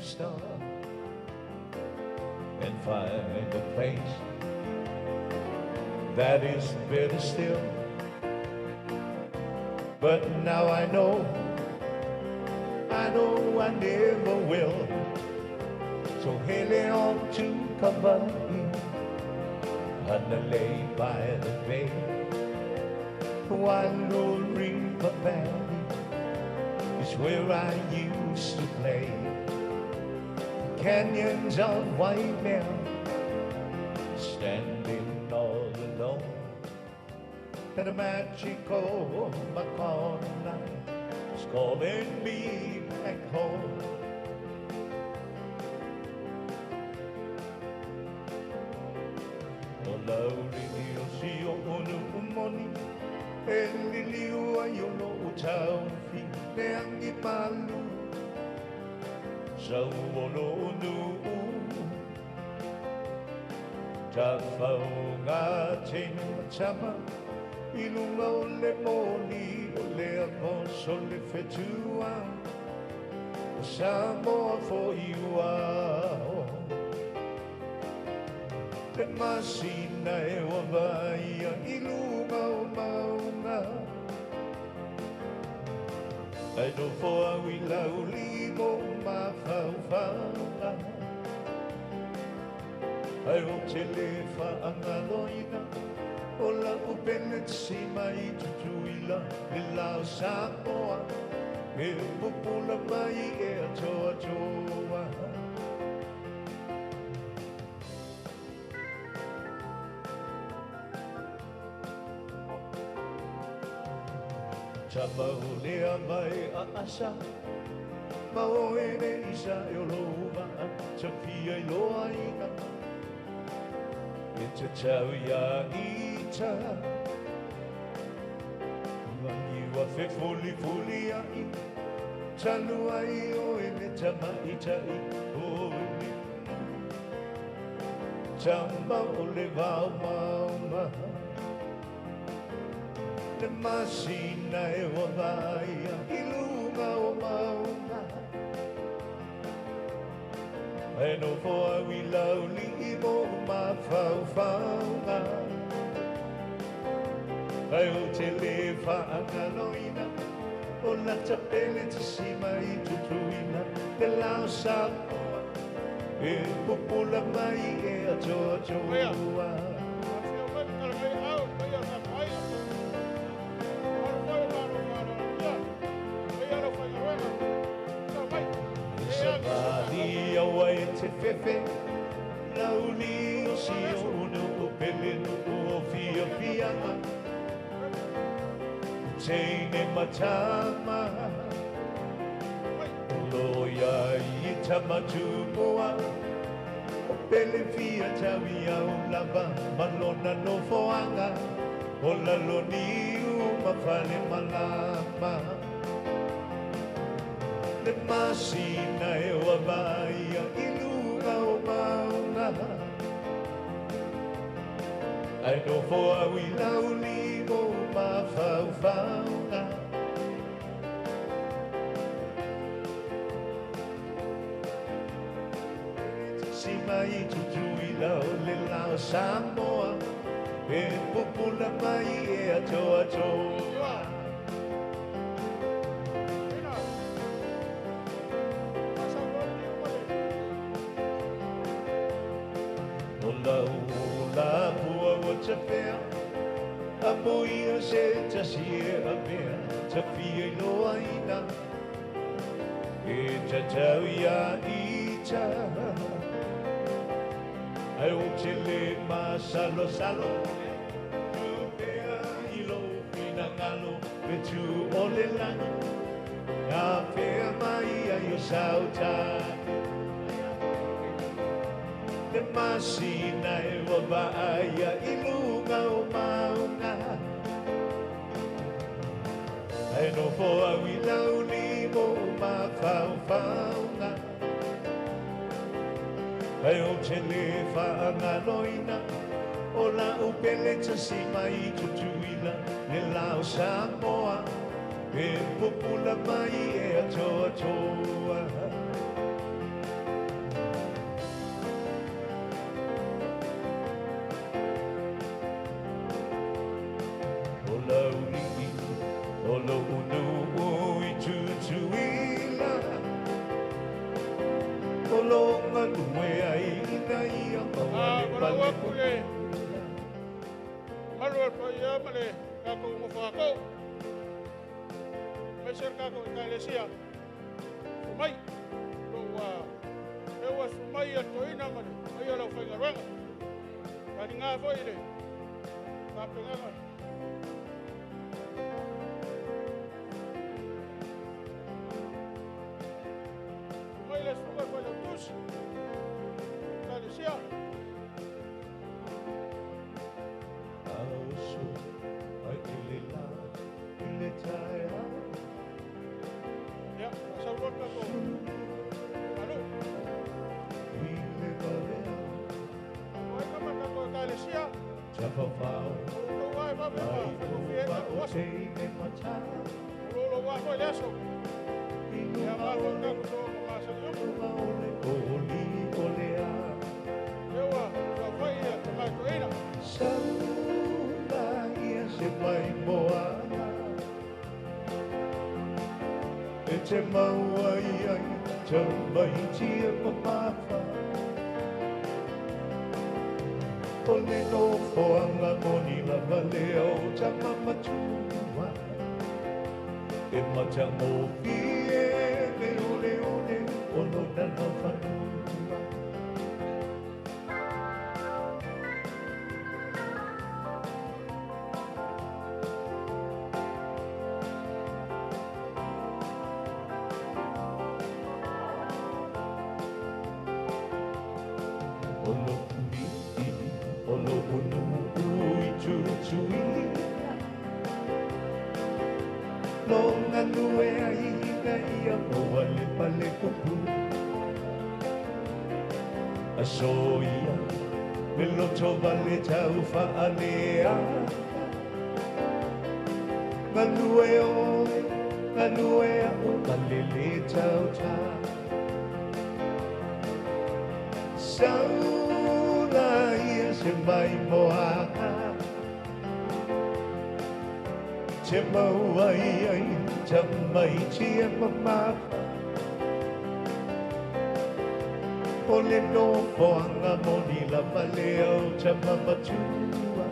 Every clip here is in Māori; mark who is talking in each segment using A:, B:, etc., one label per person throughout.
A: stop and find a place that is better still. But now I know I never will. So hail on to Commemoration, and lay by the bay, one old river valley is where I used to play. Canyons of white men, standing all alone, and the magical Macon night is calling me back home. No lonely hills, you no money, and you are no town feet, and the malu. So no Tofiga tino chama ilunga le moni le amoso le fetua Samo for you are the masina AUVA'A ilunga maunga I know for we lovely ma faufa I hope to live ang aloina Ola upenet si mai tutuila Ilaw sa moa E pupula mai e atoa toa Tabaulia mai a asa Mau e ne isa e olova Tofia i loa ina It's a tauia ita Wangiwa fe fuli ai Tanu ai o e ne tama ita i holi Tamba o le vau mauma Le masina AUVA'A ilunga o maunga I know for we lonely mo ma faufa I will live ang aloina O la tapele te si mai tutuina Le lao sa moa E pupula mai e atoa toa Sabadi away te fefe Lauli o si ono o pele no o fia fianga Teine matama Loia i tamatu moa O pele fia tawi au lava Malona no foanga O la loni mafale malama Le masina AUVA'A ilunga o maunga I know for we lauli mo ma faufaunga Si mai tutui lau le lau Samoa E pupula mai e atoa toa La pua o te whea A moia se ta sia a mea Ta fia I loa ina E ta tauia ita Ai o te le ma salo salo Tu pea I lo fina ngalo Me tu o le lano Nga pea mai ai o sautai Le masina AUVA'A ilunga o maunga I know for we lauli mo ma faufaunga I o te le whaangaloina O la upele ta si mai tutuila Le lao sa moa E pupula mai e atoa toa lume ai ina ia mawale pale
B: Malu pa ia male kako mo fa ko. Mai ser kako ka lesia. Sumai. Lo wa sumai to ina male. Ai ala fa ngaranga. Ka nga foi le. Ka penganga. Mai le sumai fa lo tus. Ka lesia. Ya, sa urot ka ko. Ano? Ay naman ako kalesia.
A: Chapafao.
B: Ay ba ba. Lolo wa ko leso. Ya ba ko ka ko masa yo.
A: Oli olea.
B: Ewa, sa fai ya ka ko ina.
A: Saula ia se vai moana. E te maua ai, te mai tia mamafa. O le no foanga moni la valeo, ta mamatua. E matango fie, le ole ole, o no dana fanua. Asoia, me lo vale tau whaalea. Nganue oe, nganue o malele tau ta. Saula ia se mai moana. Te maua ai, te mai tia mamapa. O le no foanga moni la valeo te mamatua.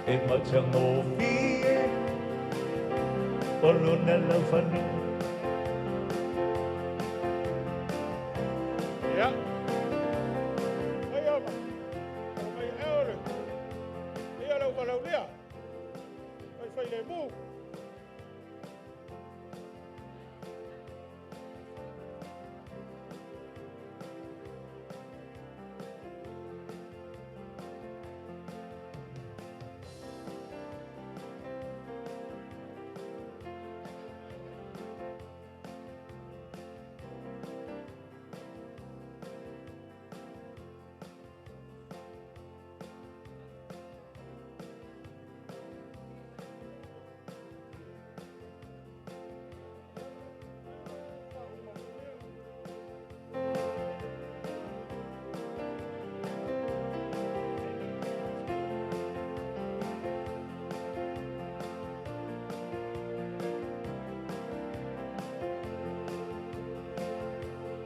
A: E matango fie, o lona la whanu.
B: Ya. Ai ama. Ai eore. Ia lau ka lau lea. Ai fai le mu.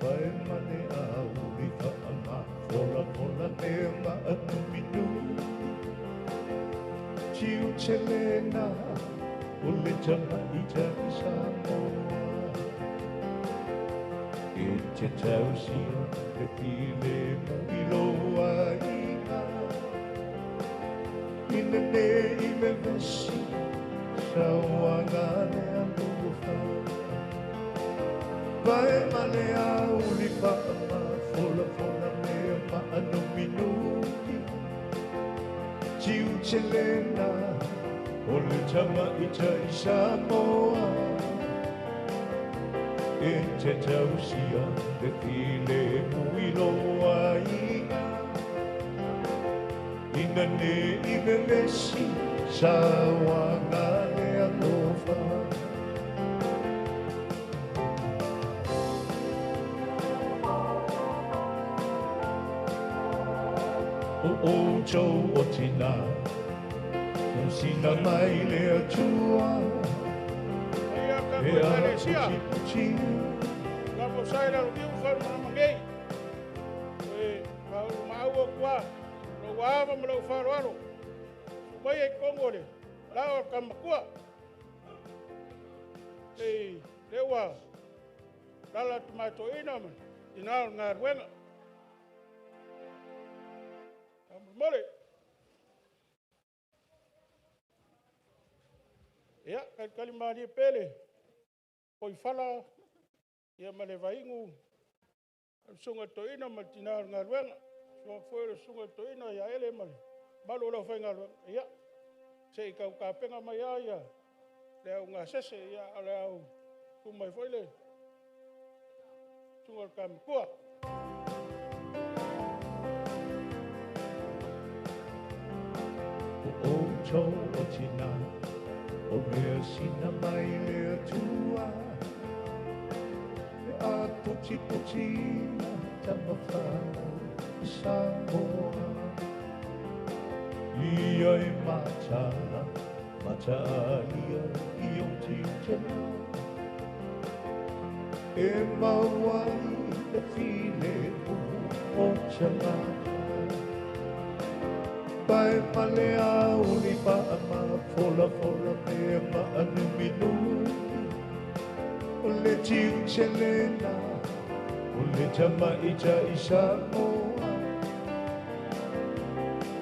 A: Pai mane au i whaama, fola fola me ma atu minu. Tiu te lena, o le tama i tani Samoa. E te tausia, e pile mu i loa ina. Ina ne i me vesi, sa wanga ne amufa. Pai mane au li whaama, fola fola me ma anu minuti. Tiu te lena, o le tama i tai Samoa. E te tausia, te pile mu i loa ina. Ina ne i me vesi, sa wanga ne alofa. O tau o tina, sina mai le atua.
B: Ai a ka
A: E
B: ko
A: a
B: kalesia.
A: puti puti,
B: Ka mo sai la tiu fa ma ngai. o kua. Lo wava mo lo wharoaro. Mai e kongore. Lao kamakua. Le wa. Lala tomato ina man. Inao ngā ruenga. Mole. Ia, kai kalimani e pele. Koi whala. Ia male vaingu. Sunga toina ma tina ngā ruenga. Sunga whaere sunga toina ia ele male. Malo lau whai ngā ruenga. Ia. Se i kau ka penga mai a ia. Leo ngā sese ia leo. Tumai whaile. Sunga kamakua.
A: O tō o tina, o mea sina mai lea tua. A puti puti tama whanau Samoa. Ia e mata, mata ia I o titena. E mawai te while o tana. Pai male a uli pa ama fola fola me ma anu minu. Ole tiu chelena, ole tama ita isa moa.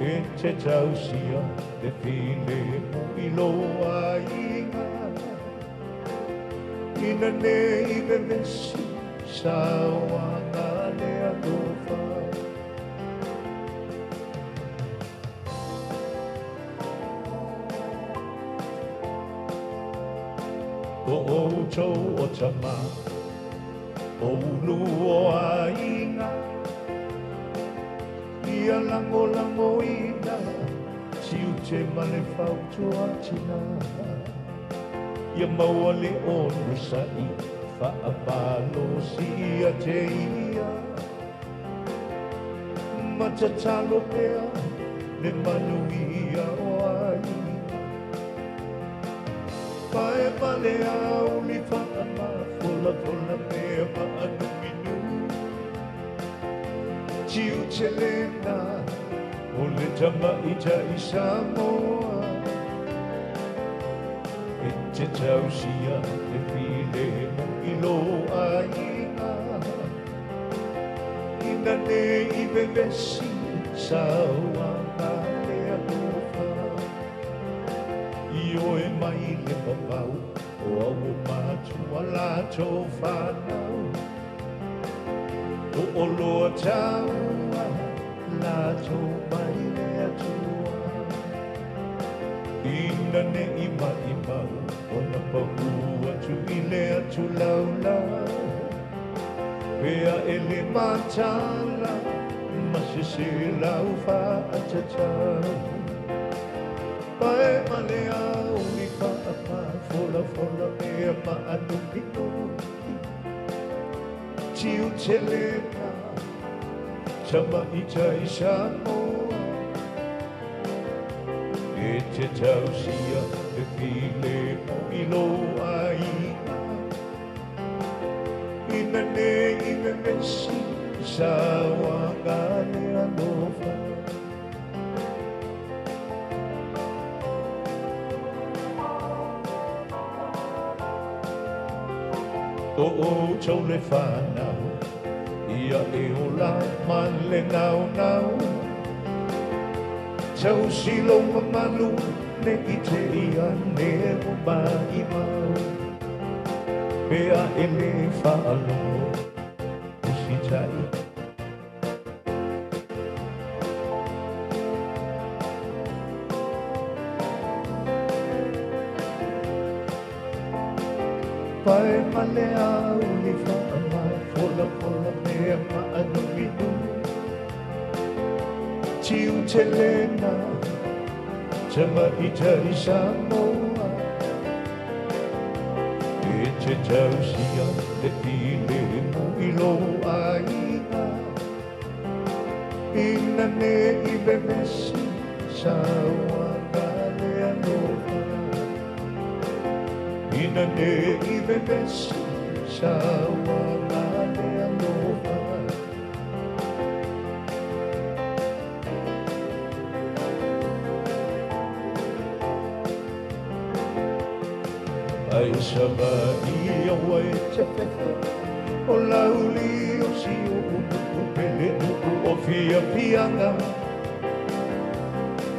A: E te tausia te while mo iloa inga. Ina ne I vevesi sa wanga lea tofa. O tō o tama, o ulu o ainga. Ia lango lango ina, tiu te male whautua tina. Ia maua le onu sai, whaapalo si ia te ia. Matatalo pea, le manu ia o ainga. Pai male au mi whaama, fola fola mea ma anu minu. Tiu te lena, o le tama ita I Samoa. E te tausia, te while mo iloa inga. Ina ne I vevesi, sa wanga lea tofa. Io e mai le papau, o au matua la tō whanau. O oloa taua, la tō mai le atua. Ina ne I mau, o na pahu atu I le atu lau lau. Pea e le matala, ma se se lau whaatatau. Pai male au I whaapa, fola fola mea ma anu minu. Tiu te lena, tama ita I Samoa. E te tausia, te while mo iloa inga. Ina ne I vevesi, sa wanga lea nova. O tau le whanau, ia e o la man le nau nau. Tau silo mamalu, ne I te ia ne o mai mau. Pea e le whaalo, usi tai. Pai male au li whaama, fola fola mea ma anu minu. Tiu te lena, tama ita I Samoa. E te tausia, te while mo iloa inga. Ina ne I vevesi, sa wanga lea nova. Ina ne I vevesi, sa wanga lea nova. sabani o e te pepe o lauli o si o upele o fia pianga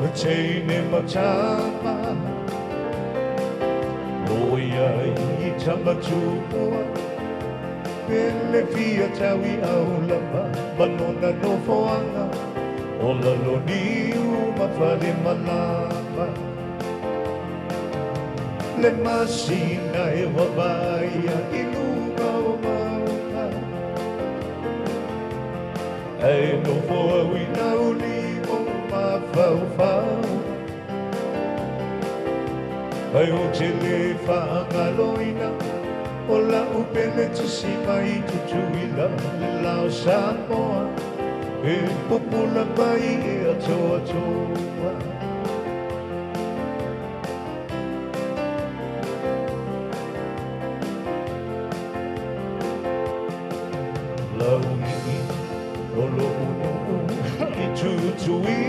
A: o teine matama o ia I tamatua pele fia tawi au lama manona no foanga o laloni uma fale malama le masina e wabaia I luga o maunga ai no foa wina uli o mawhauwhau ai o te le whaangaloina o la upele te sima I tutuila le lao Samoa e pupula mai e atoa toa launi o lo unu I tutui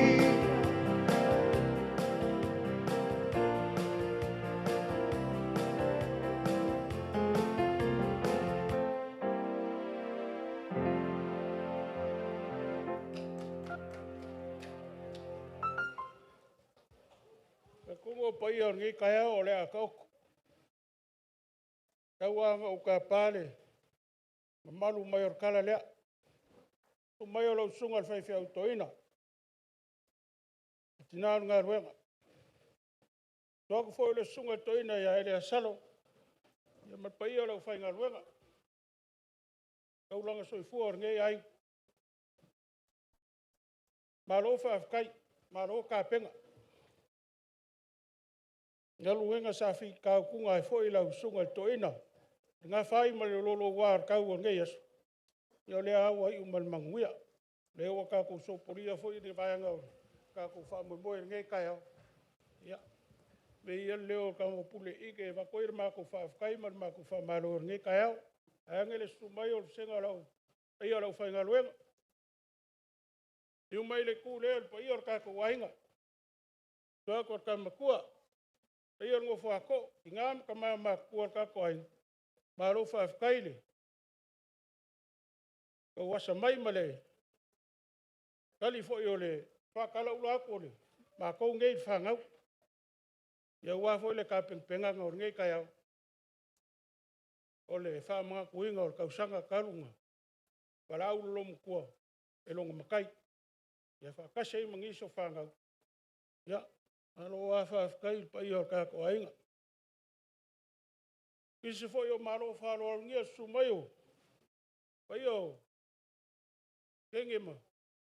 B: Kungo pai o ngi kaya o le a kauku. Kauanga o ka pale. Malu mai o kala lea. Tu mai o lau sunga al whaiwhia o toina. Tina ngā ruenga. Tuaku fo le sunga toina ia ele a salo. Ia mat pai o lau whai ngā ruenga. Kaulanga soi fua o ngi ai. Malo whaafkai. Malo ka penga. Ngā luenga sa whi kau kunga e fo I lau sunga toina. Ngā whai ma le lolo wār kau o ngi asu. Ia le awa I umal manguia. Le oa kako soporia fo I ni vaianga o. Kako whamoe ngai kai au. Ia. Me ia leo ka mo pule ike. Wa koe mako whaafkai ma mako whamaro ngai kai au. Angele sumai o senga lau. Ia lau whainga luenga. Iu mai le ku leo pa ia kako wainga. Tua ko ka makua. Ia ngo whako. I ngām ka maa makua kako wainga. Maro whaafkai le. Ka wasa mai male. Kali fo I o le. Whakala ula ako le. Ma kou ngei whangau. Ia ua fo I le ka pengpenga ngau ngei kai au. O le wha mga kuinga o le kausanga karunga. Wala au lomu kua. E longa makai. Ia whakase I mangiso whangau. Ia. Alo wa whafkai pa I o kako ainga. Kisi fo I o maro whalo ngia sumayo. Pa I o. Kenge ma.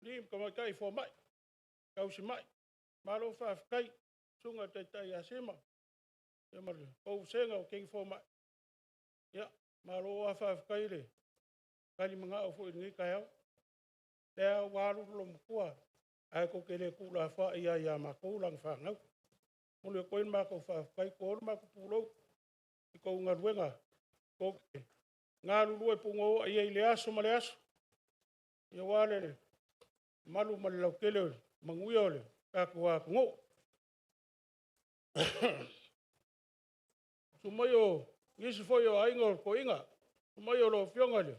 B: Lim ka makai fo mai. Kausi mai. Malo whafkai. Sunga te tai asema. Ia mara. Kou senga o kengi fo mai. Ia. Malo wa whafkai le. Kali mga au fo I ngi kai au. Lea waru lo mkua. Ai ko kele kula wha ia mako lang whangau. Mule koin mako whafkai. Ko mako pulou. I kou ngaruenga. Ko ke. Ngā lulu e pungo ai le aso ma le aso. Ia wale le. Malu ma le lau kele manguia ole. Kako wa kungo. Sumayo. Ngisi fo yo ainga ko inga. Sumayo lo fionga le.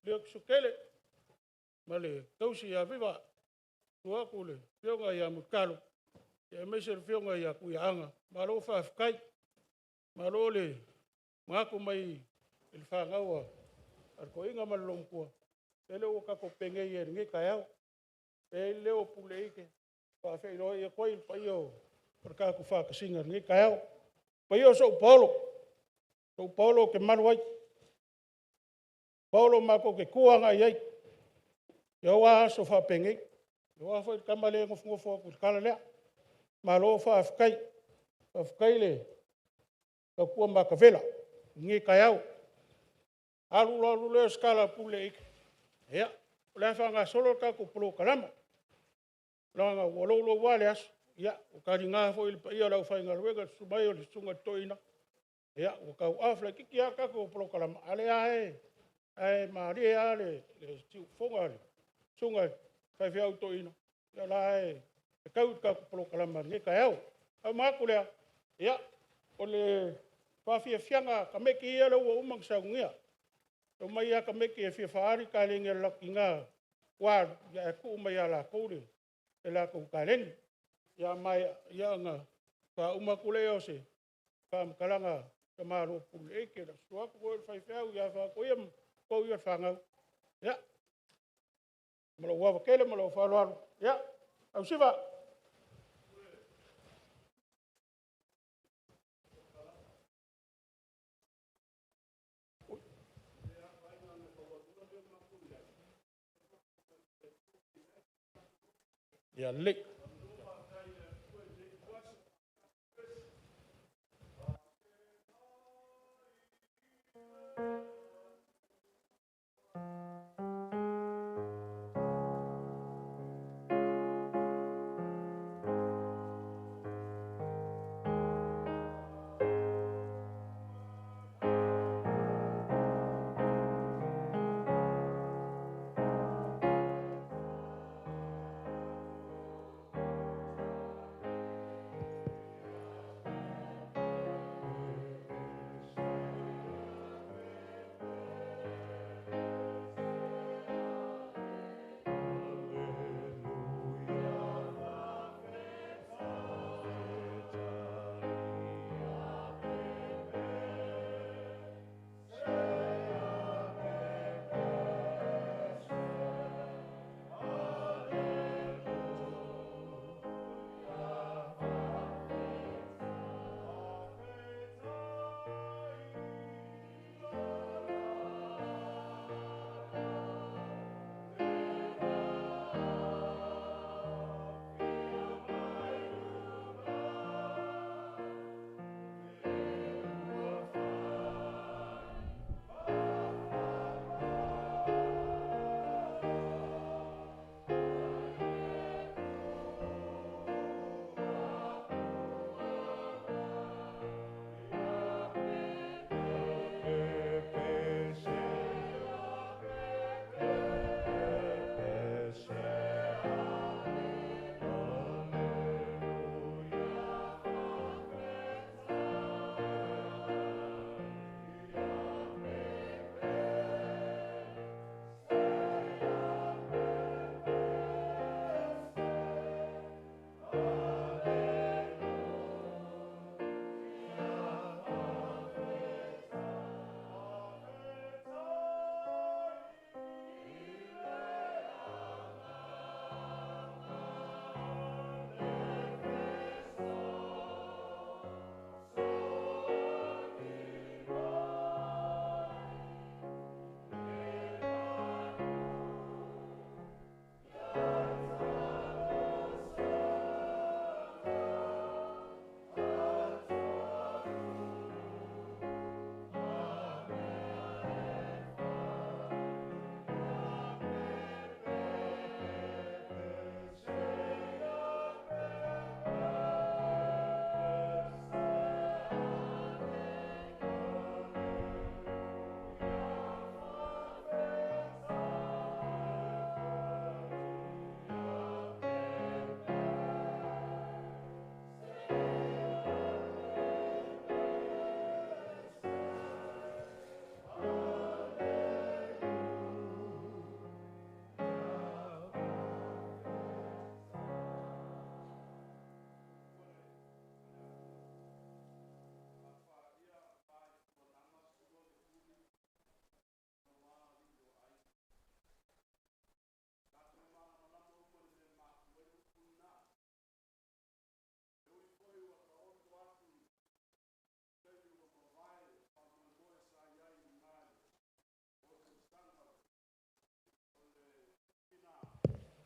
B: Le sukele. Ma le kausi ya viva. Tuaku le. Fionga ya mutalo. Ia mese le fionga ya kuianga. Malo whafkai. Malo le. Ngako mai. Il whangaua. Ar ko inga malomkua. E leo kako pengei e ngi kai au. E leo pule ike. Whawhai roi e koi pa io. Par kako whakasinga ngi kai au. Pa io so Paulo. So Paulo ke manuai. Paulo mako ke kuanga iai. Ia wa so whapengei. Ia wa whai kamale ngofungofo ku kala lea. Malo whawhkai. Whawhkai le. Ka kua makavela. Ngi kai au. Alu leo skala pule ike. Ia, le whanga solo kako polo kalama. Langa walolo wale aso. Ia, o kari ngā fo ia lau whainga ruega sumai o le sunga toina. Ia, o kau awhla kiki a kako polo kalama. Ale ae, ae maari a le tiu fonga le. Sunga whaiwhi au toina. Ia la ae, e kau kako polo kalama nge kai au. Au mako lea, ia, o le whawhiawhianga ka meki ia lau o umang saungia. Tau mai a ka meki e whiawhaari ka lenga laki ngā wā ia e ku mai a la koure e la kou ka lengi. Ia mai ia ngā ka umakule o se ka mkalanga ka maro pule eke na suaku koe whaiwhau ia whakoia kou ia whangau. Ia. Malo wawa kele malo wharoaru. Ia. Au siwa. Ia lik.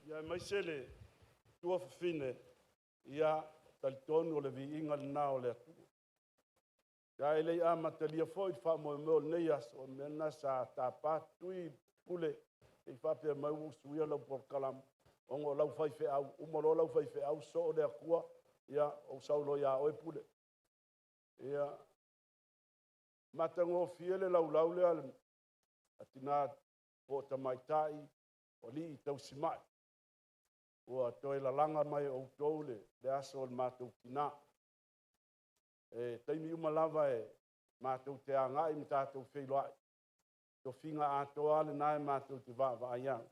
C: Ia mai sele tua fine ia talitonu o le viinga na o le atu. Ia ele a matalia foi fa mo mo nei as o mena sa tapa tui pule e fa pe mau suia lo por kalam ongo lau fai fe au umoro lau fai fe au so le akua ia o saulo ia o pule. Ia matango fiele lau lau le al atina po tamaitai o li tau simai. Ua toi la langa mai o toule le aso o matou tina. E taimi uma lava e mātou te angai, mi tātou wheiloai. Tofiga atoa le nai mātou te wa'aianga.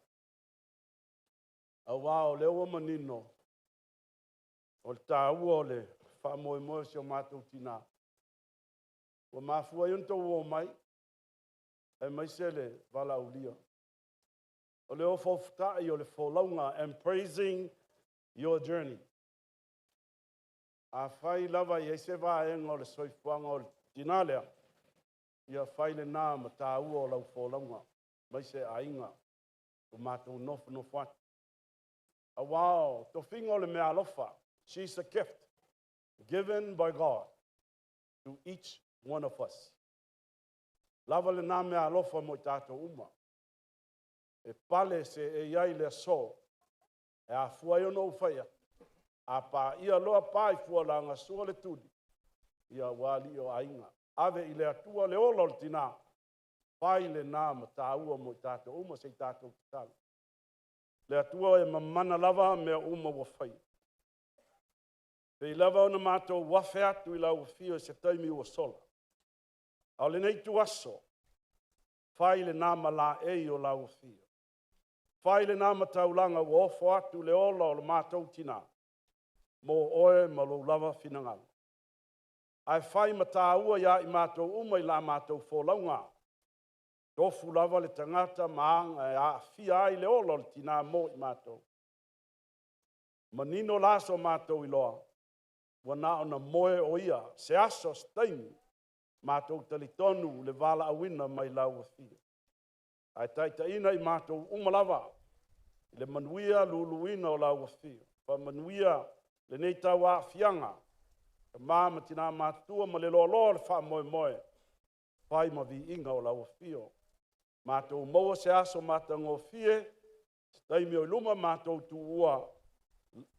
C: Auā o leo manino, o le tāua o le whaamoemoe si o mātou tina. O mafua yunto o mai, e mai se le wala ulia. O leo whauwhitai o le wholaunga, and praising your journey. A whai lava i se vaenga o le soifuanga o le tina lea. Ia whai le nā ma tāua o lau wholaunga, mai se ainga, o mātou nofu atu. A wow, Tofiga o le mea alofa. She's a gift given by God to each one of us. Lava le nā mea alofa mo i tātou uma. E pale se e iai le so, e a fuai ono whaia. A pā ia loa pai fua langa sua le tuli. Ia wali o ainga. Ave i le atua le ola le tina. Pai le nā ma tāua mo i tātou uma se i tātou kitala. Le atua e mamana lava mea uma wa whai. Pei lava ona mātou wafe atu i lau whio se taimi ua sola. Au le nei tu aso, whai le nā ma la ei o lau whio. Whai le nā ma taulanga ua ofo atu le ola o le mātou tina. Mo oe ma lo lava finangala. Ai whai ma tāua ia i mātou uma i la mātou wholaunga. Tofu lava le tangata maanga e a fia ai le ola le tina mo i mātou. Manino laso mātou i loa. Wana ona moe o ia, se aso staimi, mātou talitonu le vala awina mai lau whia. Ai taita ina i mātou umalava, le manuia luluina o lau whia. Pa manuia le nei tau a fianga, ka māma tina mātua ma le loa le wha moe moe, pai ma vi inga o lau whia. Mātou maua se aso mātou ngō fie, taimi o luma mātou tu ua,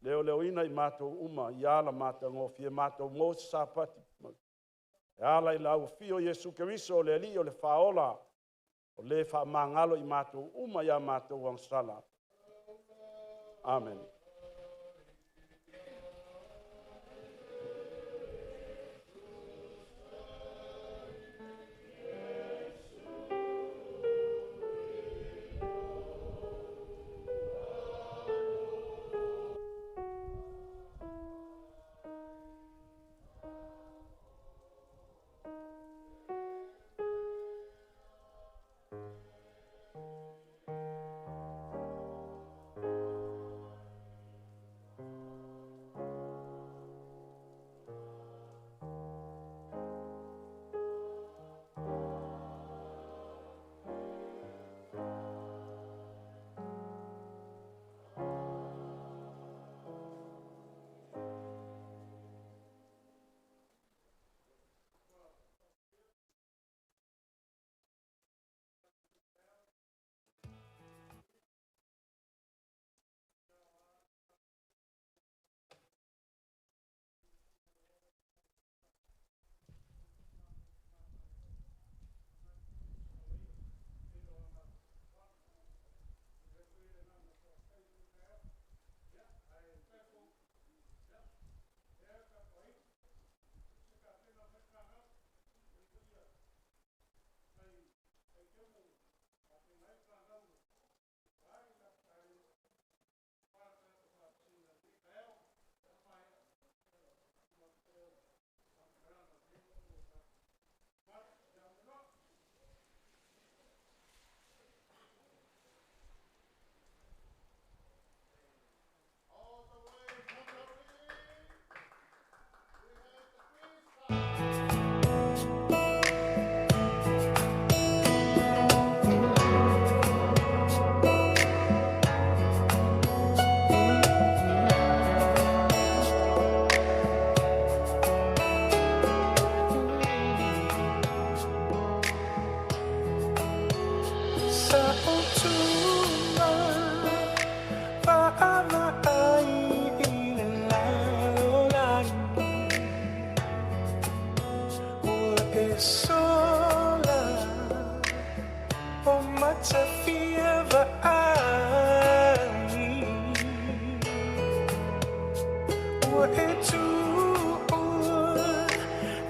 C: leo ina i mātou uma, i ala mātou ngō fie, mātou mō se sāpati. E ala i lau fio Jesu Keriso o le ali o le whaola, o le wha mangalo i mātou uma i a mātou wangsala. Amen.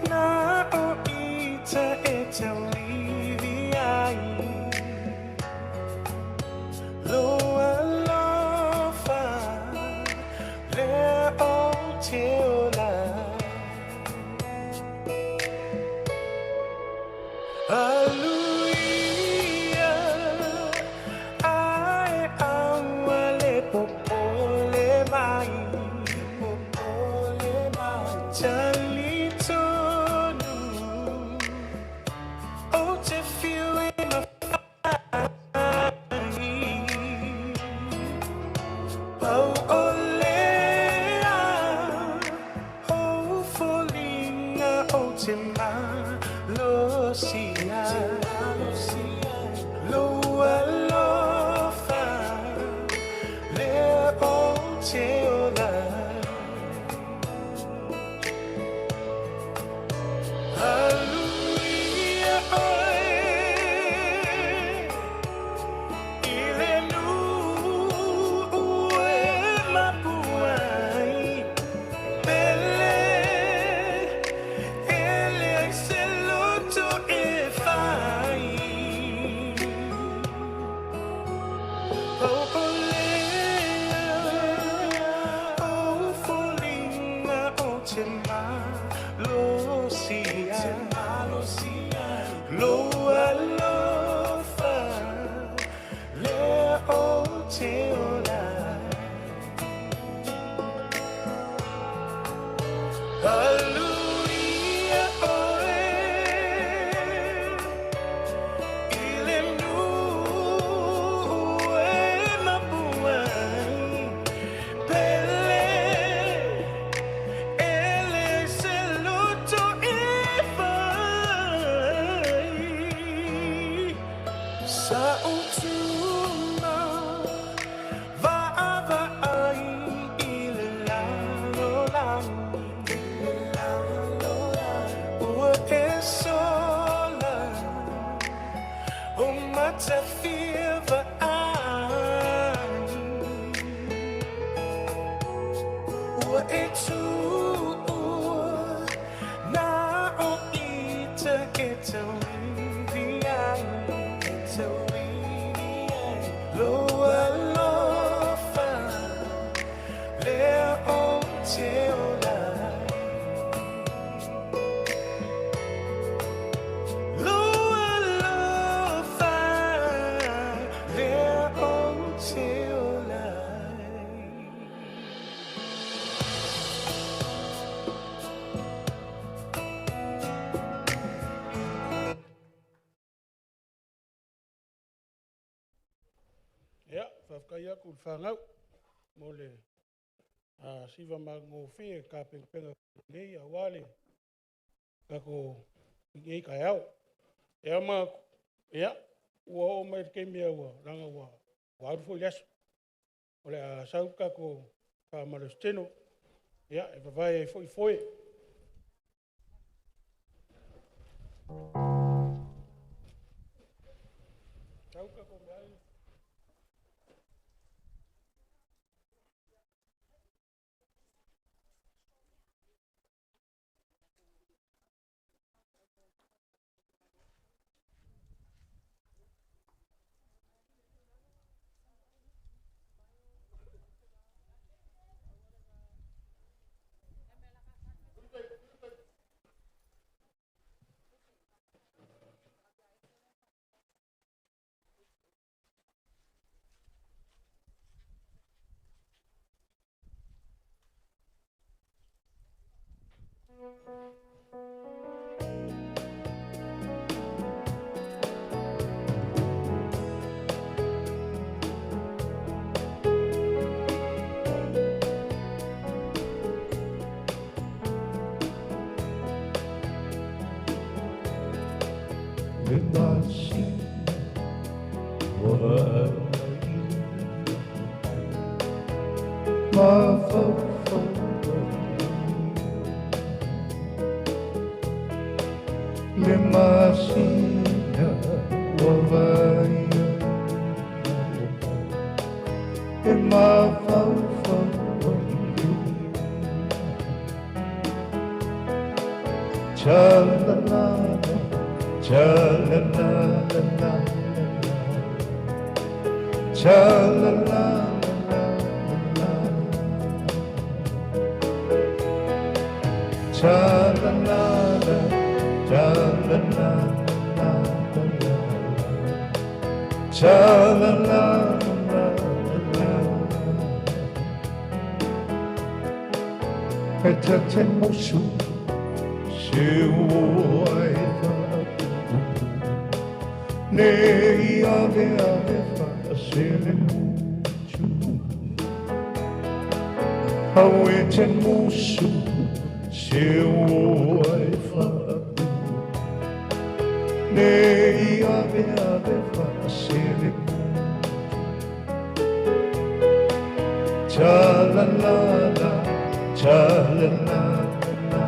D: Na o ite
B: Whakaia kul whangau, mo le siwa mango whi ka penga nei a wale, ka ko ngei kai au. Ea ma, ua o mai ke mea ua, ranga ua, ua arufo i aso. O le a sau ka ko ka marasteno, e wawai e foi foi. Sau ka ko mea
A: Hau e te musu se ua e whaapu Ne I ave whaasere Cha la la la, cha la la la la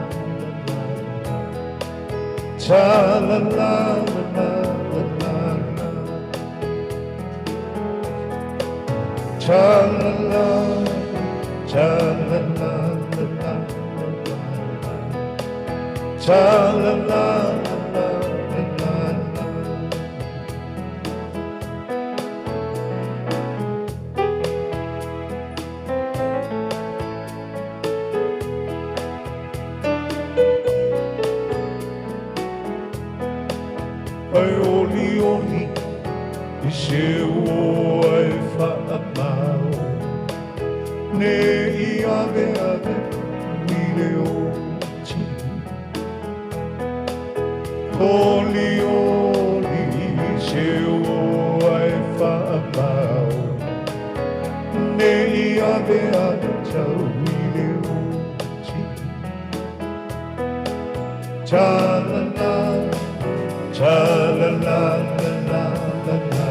A: Cha la la la la la Cha la la, cha la la la la Cha la la la la la Ai oli oli I se ua e whaamau Ne I ave mire o ti Oli oli I se ua e whaamau Ne I ave tau mire o ti Cha la la Cha la la la la la la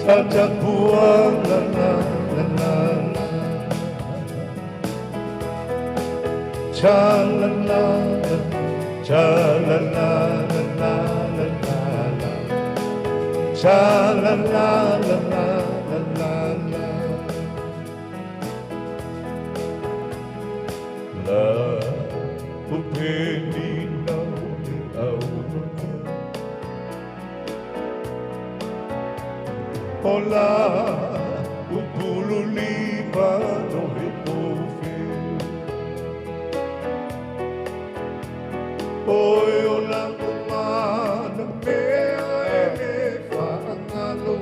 A: Ta ta pua la la la la la Cha la la cha la la la la la la Cha la la la la la la La upeni Hola, upulu lipa no hipofe. Oi, hola, kumana mea ele whaangalo.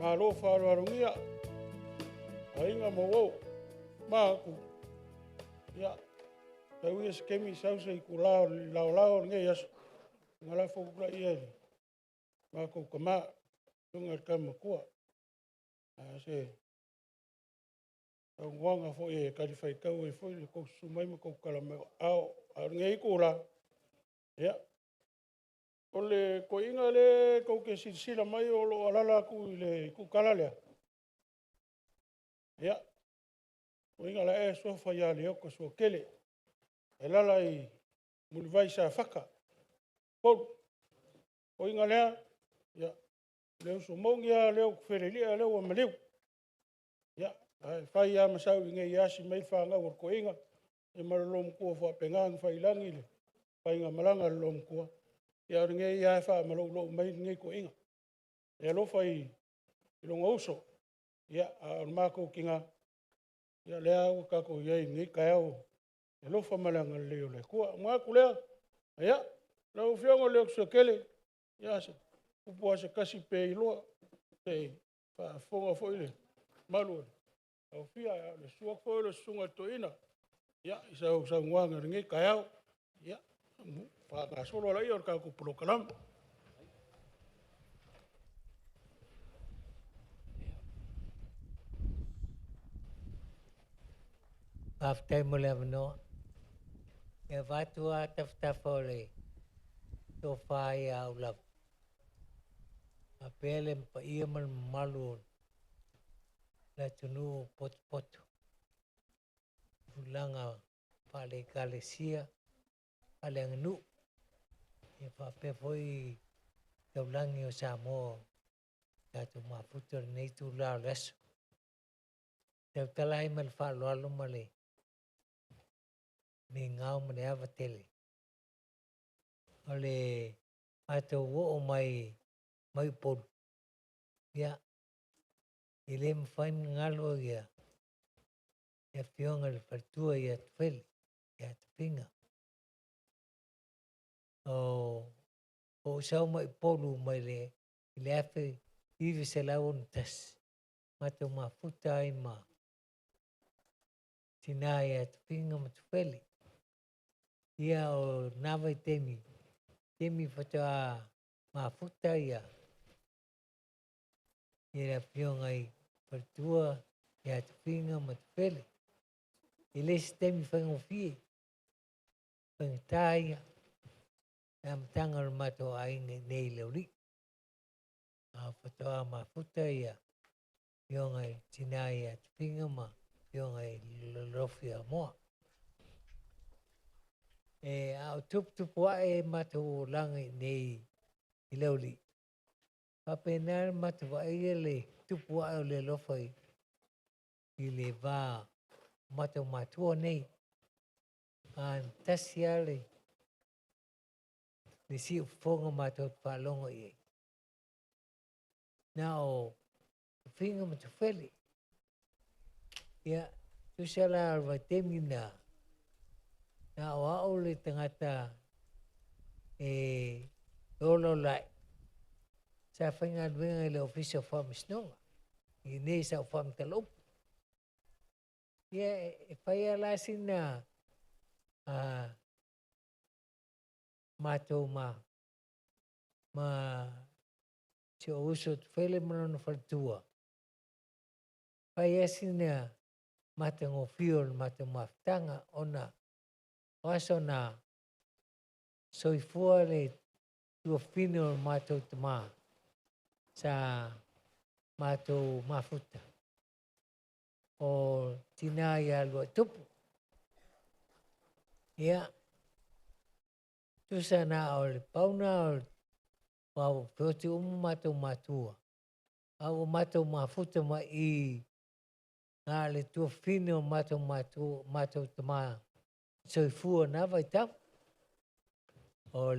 B: Malo whaarungia, ainga mo māku. Ia, tau ia skemi sausa I ku lao ngai aso. Ngala whukura ia ni. Māku ka mā, tunga kama kua. Se, tau wanga fo e kari whaikau e fo I kou sumaima kou kalameo. Ao, ngai ku la. Ia. Ole ko inga le ko ke sila mai o lo alala ku le ku kalalea. Ya. Ko inga la so fa ya le ko so kele. E lala I mulvai sa faka. Ko inga le ya le so mongia le ku ferelia le o maleu. Ya, ai fa ya masau inga ya si mai fa nga ko inga e marlom ko fa pengang fa ilangi le. Fa inga malanga lom ko. Ia ringe ia fa malo mai ngai ko inga. E lo fai longa uso. Ia mako kinga. Ia lea ka ko ia ngai ka o. E lo fa malanga leo le ko ma ku le. Ia lo fiongo le so kele. Ia se. Upo se kasi pe lo. Te fa fonga foi le. Malu. Tofia le suak fo le sunga toina. Ya, isa ngwanga ngi kayao. Ya, pa ka solo la yor ka ku program.
D: After Mulavno, Evatua Taftafore, Tofaya Ulap, Apelem Paiman Malun, Latunu Pot, Ulanga Pale Galicia, Alangnu, if a pefoi, the Langio Samo, that to my footer need to la less. The Talaimal Falwalumale. Mingau meneva tele. Oleh atau wo mai pun. Ya, ilem fain ngalo ya. Ya fiong al pertua ya Tufele, ya Tofiga. O sao mai polu mai le afe ivi selawon tas. Mato mafuta ima. Tina ya Tofiga ma Tufele. Ya o nava temi fata mafuta ya fiong ai pertua ya Tofiga ma Tufele. Iles temi fangofi pengtaya am tangal mato ai nei leuri. Fata mafuta ya fiong ai tina ya Tofiga ma fiong ai lofia mo. Au tup wae mato langi nei ilauli. Papenar mato wae le tup wae le lofai. Ile va mato matua nei. Tasiale. Nisi ufonga mato palongo ye. Now, Tofiga ma Tufele. Ya, tu sala arwa temina. Na wao le tangata lolo lai. Sa whainga duenga le official farm snonga. I nei sa farm talop. Ya, whaia lasina mato ma si o uso Tufele manono fartua. Whaia sina mata ngofiol mata maftanga ona. Waso na soifua le tuafino mato tama sa mato mafuta. O tina ya lua tupu. Ya. Tu sana ole pauna ole wau poti mato matua. Au mato mafuta ma i ngale tuafino mato tama. Soifua na vai tau. O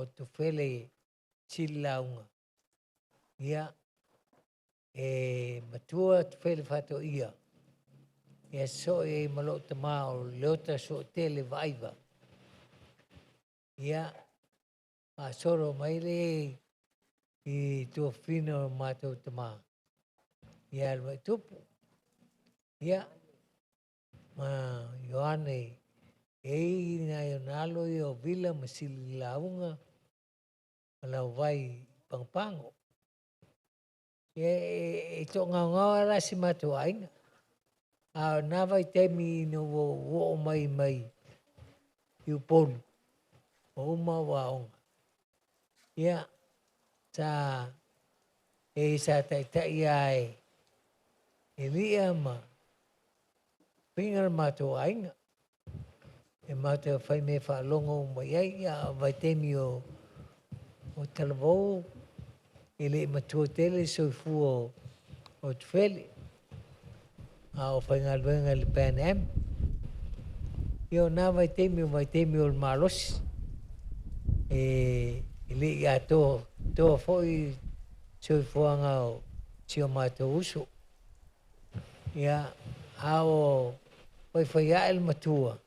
D: Tufele silaunga. Ya. Matua Tufele fato ia. Ya so malo tama o leota so tele vaiva. Ya. Soro maile i tuafino mato tama. Ya alwa tupu. Ya. Yohane na yonalo yo vila masili launga malau vai pangpango. Ito ngau ala si mato ainga. Na vai temi no wo mai yupon. O waonga. Ya sa sa tai ai. Elia ma pingal mato ainga. Mato fai me fa longo mai ai ya vai temi o talavou ele matua tele soifua o Tufele. O fai ngalwenga le PNM. Yo na vai temi o malos. Ele ya to foi soifua ngao sio mato uso. Ya ao fai el matua.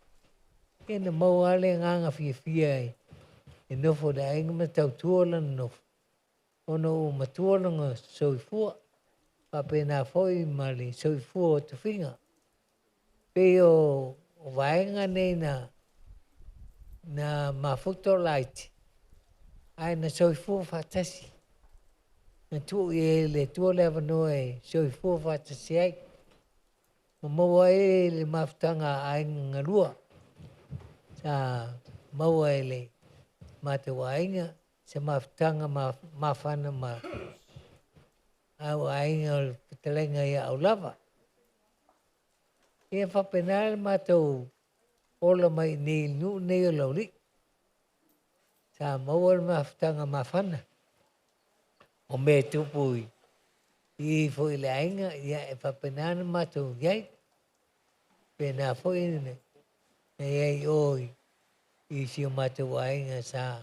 D: Kena mau ale nganga fia ai. Nofo da inga matau tuola nofo. Ono matua nga soifua. whapena foi mali soifua o Tofiga. Pe o vaenga nei na mafuto light. Ai na soifua whatasi. Na tu e le tua lewa no e soifua whatasi ai. Maua e le mafutanga ai ngarua. Sa maua e le mate wainga. Se mafutanga mafana ma au ainga o pitalenga ia au lava. Ia whapenale matou ola mai nei nu nei o lauri. Sa maua le mafutanga mafana. O me tupui. I fo i le ainga ia e whapenale matou iai. Pena fo i ne. E iai oi. I si o matou ainga sa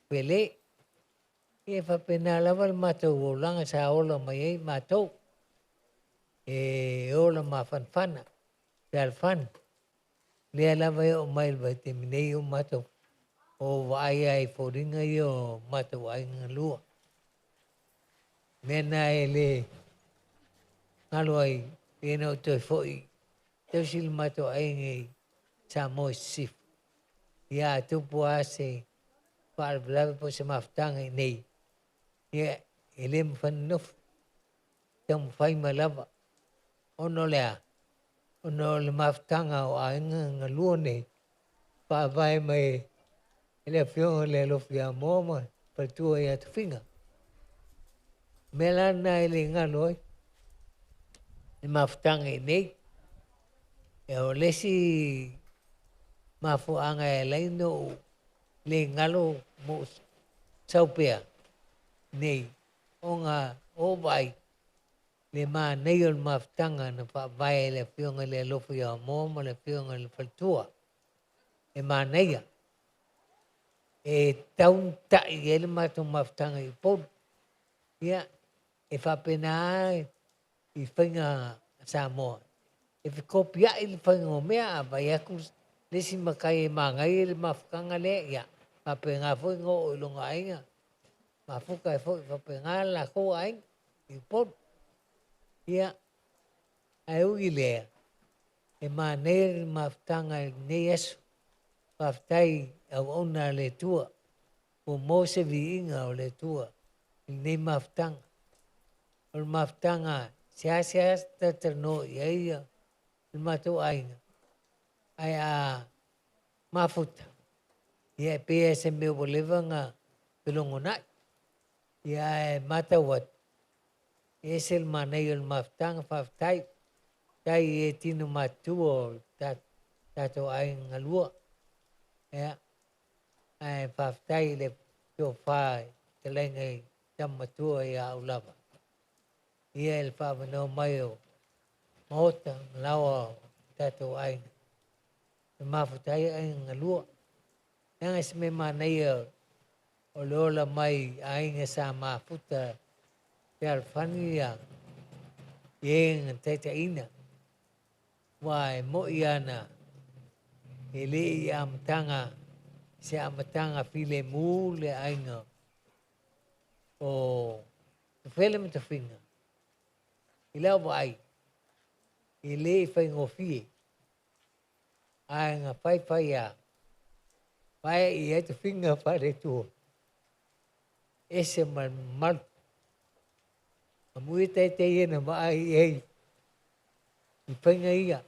D: pele. Ia whapenale awa le matou o langa sa ola mai ei matou. E ola mafanfana. Pe alfan. Lea lava e o mailwa te minei o matou. O vai ai fōringa i o matou ainga lua. Mena e le ngalo ai e no toi fōi. Tau sili matou ainga i sa moi sif. Ia tupu ase whaalawalawe po se mafutanga i nei. Ia e le mwhananofu. Tau mwhai malawa. Ono lea. Ono le mafutanga o ainga nga lua nei. Whaavai mai ele fionga le lofi a mōma. Patua ia Tofiga. Mela na ele ngaloi. Le mafutanga i nei. E o lesi mafuanga e leino le ngalo mo saupea. Nei. O ngā o vai. Le mā nei o le mafutanga na whaavai le fionga le lofi a mōma le fionga le patua. E mā neia. E taun tai e le matou mafutanga i pōru. Ia, e whapena i whainga Samoa. E whikopia i le whainga o mea, a vai aku lesi makai e māngai e le mafukanga le, ia, whapenga fwoi ngō o ilonga ainga. Mafuka e fwoi, whapenga la kou ainga, i pōru. Ia, ai ui lea. E mā nei le mafutanga nei esu. Whaftai au ona le tua. O mose vi inga o le tua. Nei mafutanga. O le mafutanga sea tatano i aia. Le matou ainga. Ai a mafuta. Ia e pēa se meo o levanga pilongo nai. Ia e matawat. E se le manei o le mafutanga whaftai. Tai e tino matua o tato ainga lua. Ia. Ai whaftai le tō whai te lengai tamatua i au lava. Ia ele whawanau mai o mahota lawa o tatou ainga. E mawhatai ainga lua. Nanga se me manei o le ola mai ainga sa mawhuta te alwhani ia i enga teita ina. Wai mo i ana e le i amatanga se amatanga file mu le ainga o Tufele me Tofiga. I leo vai. I le i whaingofie. Ainga whai a. Wai i e Tofiga whare tua. Ese mal. Amui te ena mai ei. I whainga ia.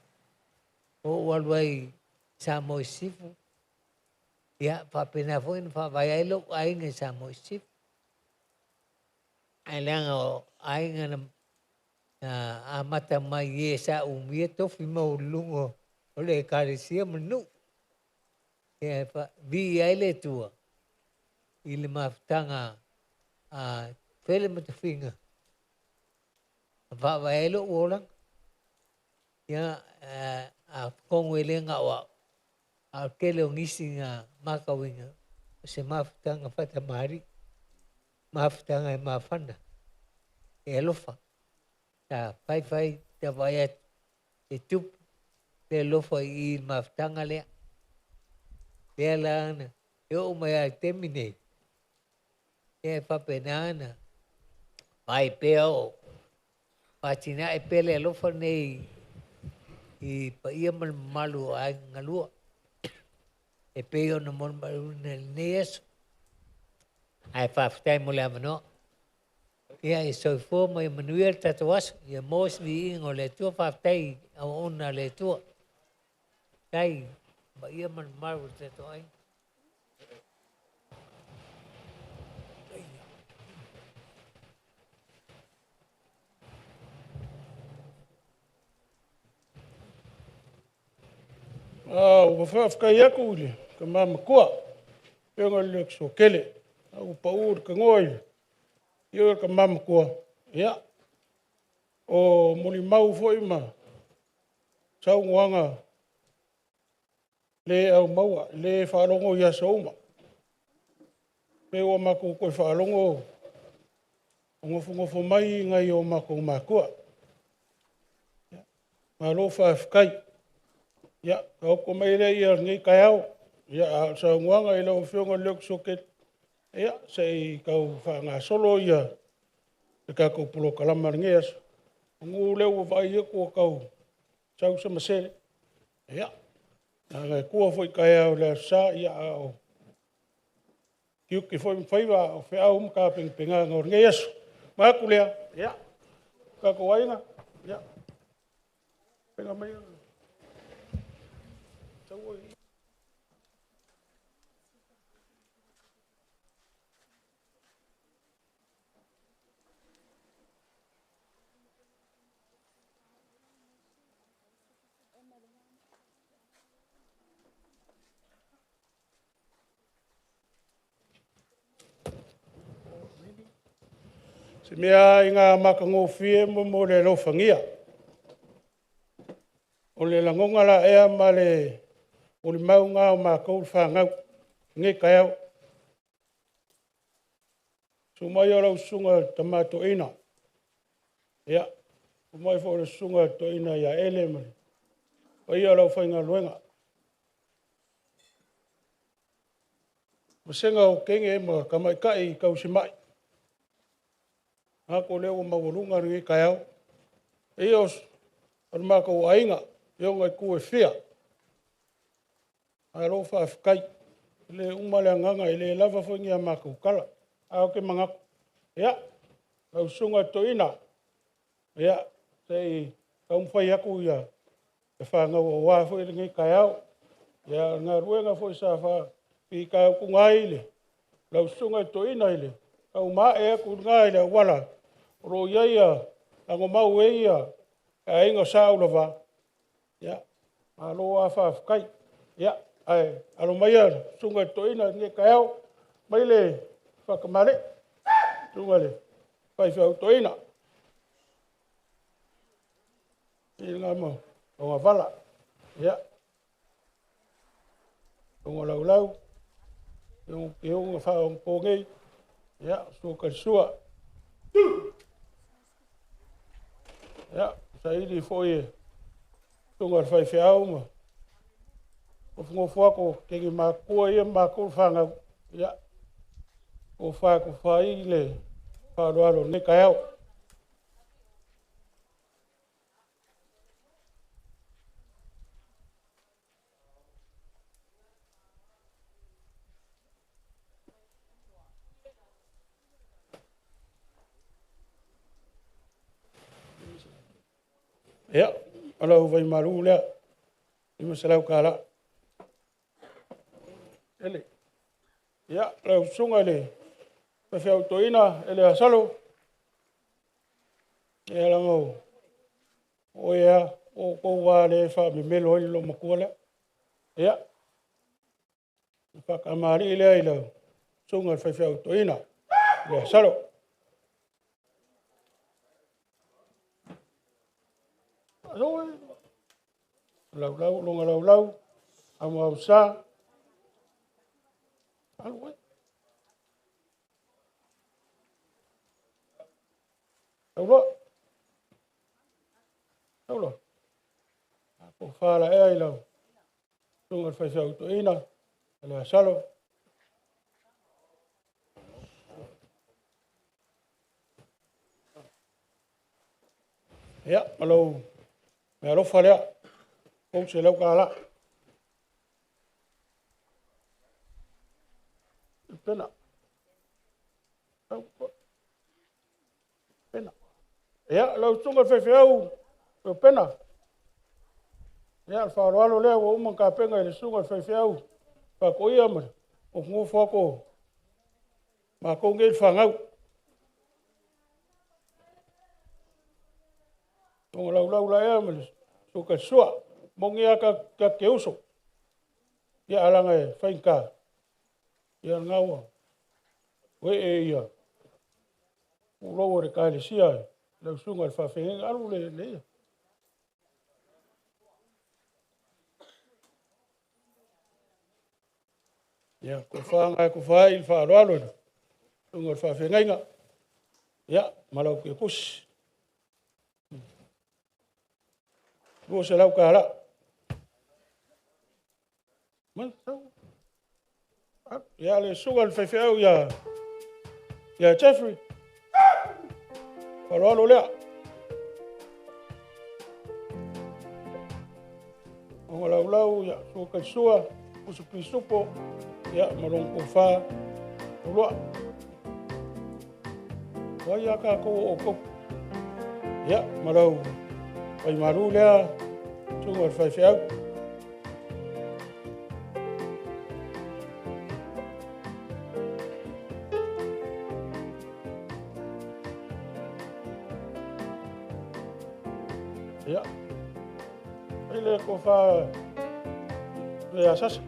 D: O walwai sa moi sifu. Ia, whapena fwoi whawai ailo ainga sa moi sifu. Ai leanga o ainga na a mata mai e sa umia tofi mau lungo o le karesia manu. E vi ai le tua. I le mafutanga a Tufele me Tofiga. Whawai ailo uolang. Ia a kongo e lenga o a kele o ngisi ngā makawinga. Se mafutanga whatamari. Mafutanga e mawhana. E alofa. Ta whai te vai atu. E tupu. Le alofa i mafutanga lea. Lea laana. E o mai a temine. E whapenana. Pai peo. Patina e pele lofa nei I pa ia man malu ai ngalua. E peo na mon malu nes. Ai whaftai mo le amano. Ia I soifo mo I manuel tatuas. Ia mos vi ingo le tua whaftai au ona le tua. Kai pa ia man malu tatuai.
B: Ua whawhkai aku ule, ka mama kua. Pionga lek so kele. Au pa ur ka ngoi. Ia ka mama kua. Ia. O moni mau foi ma. Sau nguanga. Le au maua. Le whalongo ia sa uma. Peo mako koe whalongo. Ngofo mai ngai o mako makua. Ma lo whawhkai. Ia, ka oko mai rei ia ngai kai au. Ia, sa nguanga I lau whionga lek so kele. Ia, sei kau whanga solo ia. Te ka kau pulo kalama ngeas. Ngu leo vai ia kua kau. Sau sa masere. Ia. Ngai kua foi kai au le sa ia au. Kiuki foi mwhaiwa o whiau mka penga ngor ngeas. Maku lea. Ia. Ka kau ainga. Ia. Penga mai. Sau oi. Se mea I ngā makangofie mo le lofangia. O le langonga la ea ma le o le mau ngā o mākou whangau. Nge kai au. So mai o lau sunga tamato ina. Ia. O mai fo le sunga to ina ia ele mani. O ia lau whainga luenga. Masenga o kenge ma kamai kai kau si mai. Ako leo mawalunga ringi kai au. Eos, ar maka o ainga, eo ngai kue whia. Aro whawhikai. Le umale anganga, le lava whaingi a maka ukala. Ao ke mangako. Ia, au sunga to ina. Ia, sei, kau mwhai aku ia. E whangau o wāwhu ringi kai au. Ia, ngā ruenga fwoi sa wha. Pi kai au kungai ile. Lau sunga to ina ile. Kau maa e aku ngai ile wala. Ro iaia, ango mau e ia, e ingo saula wa. Ia, alo a whawhikai. Ia, ai, alo mai ara, sunga to ina nge kai au, mai le whakamare, sunga le, whai whiau to ina. I ngā mo, o ngā wala. Ia, o ngā laulau, i o ngā whao ngā ia, suka sua. Ia, sa ili foi tunga fai fiau ma. O ngofo ako kegi makua ia makua whanga. Ia, o whako whai le wharoaro ne kai au. Ia, alau vai maru lea. Ima salau kala. Ele. Ia, lau sunga le. Pawhiau toina, ele asalo. Ia langau. O ea, o koua le wha me melo hoi lo makua lea. Ia. Whakamari lea I lau. Sunga pawhiau toina. Le asalo. Lau, longa lau, amo au sa. Alu, Lau. Ako whala ea I lau. Tunga whaisau to ina. Ele asalo. Ia, malau, mea rofa lea, kou se lau kāla. Pena. Pena. Ia, lau tunga whewheau, pena. Ia, wharoalo lea, wa umang ka penga i le sunga whewheau. Ka koia mara, o ngō whako, ma kou ngei whangau. Tonga lau la ea mara, so ka sua, mongi a ka keuso. Ia alanga e whainka. Ia ngaua. We e ia. Uroa re kaile sia e. Lau sunga le whawhenga aru le ia. Ia, ko whaanga ko whae il whaaroalo. Sunga le whawhenga. Ia, malau ke pusi. Rua se lau ka ala. Man, tau. Ia le sunga le whawhenga ia Jeffrey. Wharoalo lea. Onga lau ia suka sua. Usu pisupo. Ia marong ko wha. Urua. Wai aka ko o ko. Ia marau. Wai maru lea. Sunga le whawhenga. Ia. Ele ko fa le asas.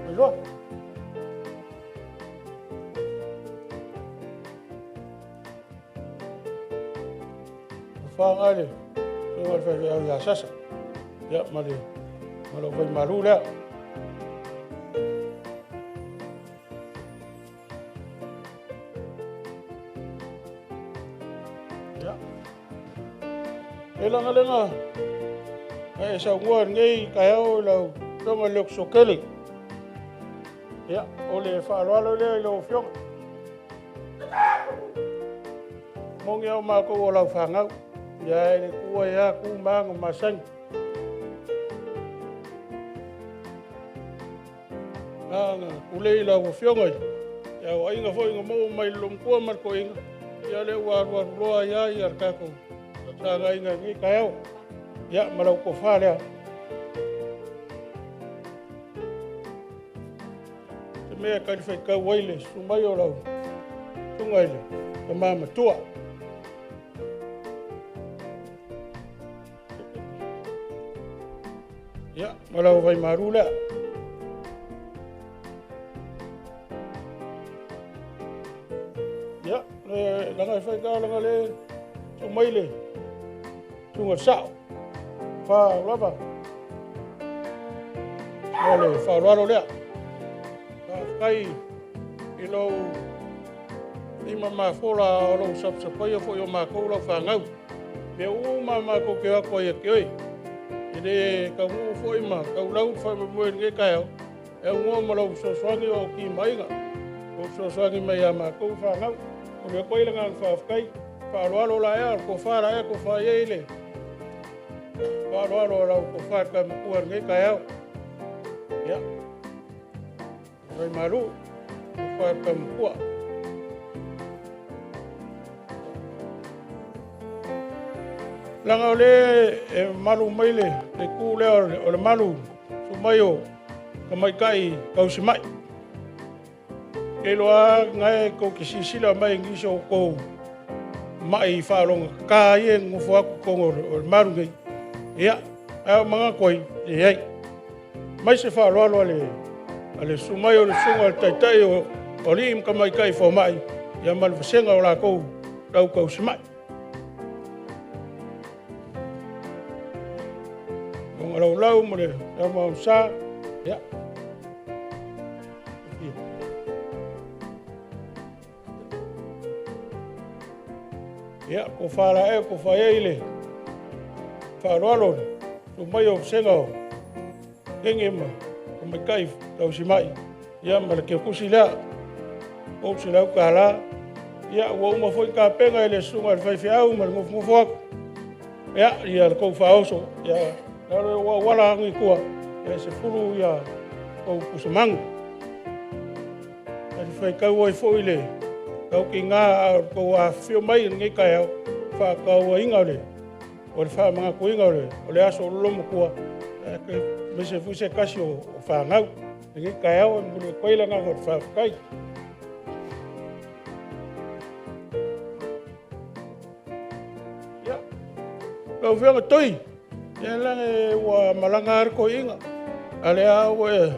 B: Melhor. Fa ali. Sunga le whawhenga ia asas. Ia mali. Malo vai maru lea. Ia. E langa. E sa ngua ngei kai au lau tonga luk sokeli. Ia, o le whaaloalo lea i lau whionga. Mongi au mako o lau whangau. Ia e le kua ia ku maanga masang. Nga ulei lau whionga i. Ia o ainga fo inga mou mai lomkua marko inga. Ia le ua roa ia i arkako. Sa nga inga ngi kai au. Ia marau ko wha lea. Te mea kari whaikau waile, sumai o lau. Tungaile, ka mama tua. Ia, marau vai maru lea. Ia, langa whaikau langa le, sumaile. Tunga sao. Wha raba. Ole, wha raro lea. Kai i lau ima mawhola o lau sapsapaia fo i o mākou lau whangau. Me uma mākou ke ako i a keoi. I re ka ngu fo ima, ka lau whamamuen nge kai au. E ngua ma lau soswangi o ki mainga. O soswangi mai a mākou whangau. O me koe langa ang whawkai. Wharoalo la ea, ko whara ea, ko whaie ile. Wharoalo lau ko whaka makuar nge kai au. Ia. Vai maru, ko ka mkua. Langa ole e maru maile, le ku le o le maru, sumayo, ka mai kai, kausi mai. E loa ngai ko ki sisila mai ngiso ko mai wharonga ka ie ngufu aku kongo o le maru ngai. Ia, a mga koi, e hei. Mai se wharoalo le ale sumai o le sunga le taitai o li im ka mai kai fo mai. Ia malu whasenga o la kou, rau kausi mai. Monga lau mo le, rau mau sa, ia. Ia, ko whara e, ko whae ile. whaaloalo, so mai o senga o, kenge ma, o mai kai, tau si mai, ia ma le ke kusi lea, o si lau ka la, ia ua uma foi ka penga ele sunga le whaiwhi au, ma le ngofu aku, ia le kou whaoso, ia, laro ua wala hangi kua, ia se furu ia, kou kusamangu. Ia le whai kau oi fo ile, kau ki ngā kou a whio mai ngai kai au, wha kau a inga ole, o le wha mga ko inga ole, o le aso lomo kua, me se fuse kasi o wha ngau, ngai kai au, e mune koila ngā o le wha whakai. Ia, kau whianga toi, ia lange ua malanga ar ko inga, ale au e,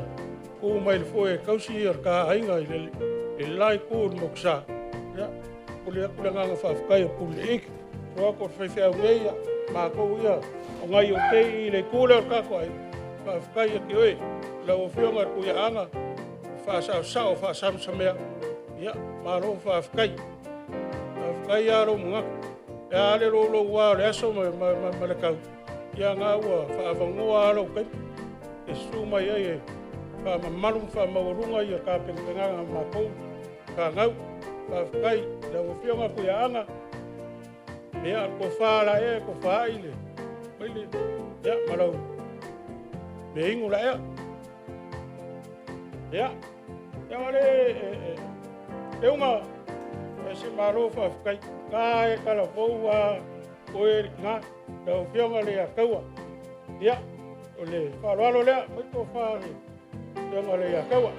B: ku mai le foe kausi ar ka ainga i lai ku moksa. Ya, kulia nganga whawhakai o kule ik. Roa ko whaiwhau ngeia, mā kou ia. O ngai o te i le kule o kako ai. Whawhakai a ki oe. Lau o whionga kuia anga. Whasau sao, whasamsamea. Ya, mā roa whawhakai. Whawhakai a ro mga. E ale lo wā le aso ma le kau. Ia ngā ua whaawhangoa alo kai. E sumai ai e. Whamamarum whamaurunga i a kāpenganga mā kou. Whangau. Whawhakai, la whionga kuia anga. Ia, ko whāra e, ko whāile. Maile, ia, marau. Me ingu la ea. Ia, ia wale, e unga, e se maro whawhakai. Kā e kala whou a koe ngā, la whionga le a kaua. Ia, o le wharoalo lea, mai ko whāre. Whionga le a kaua.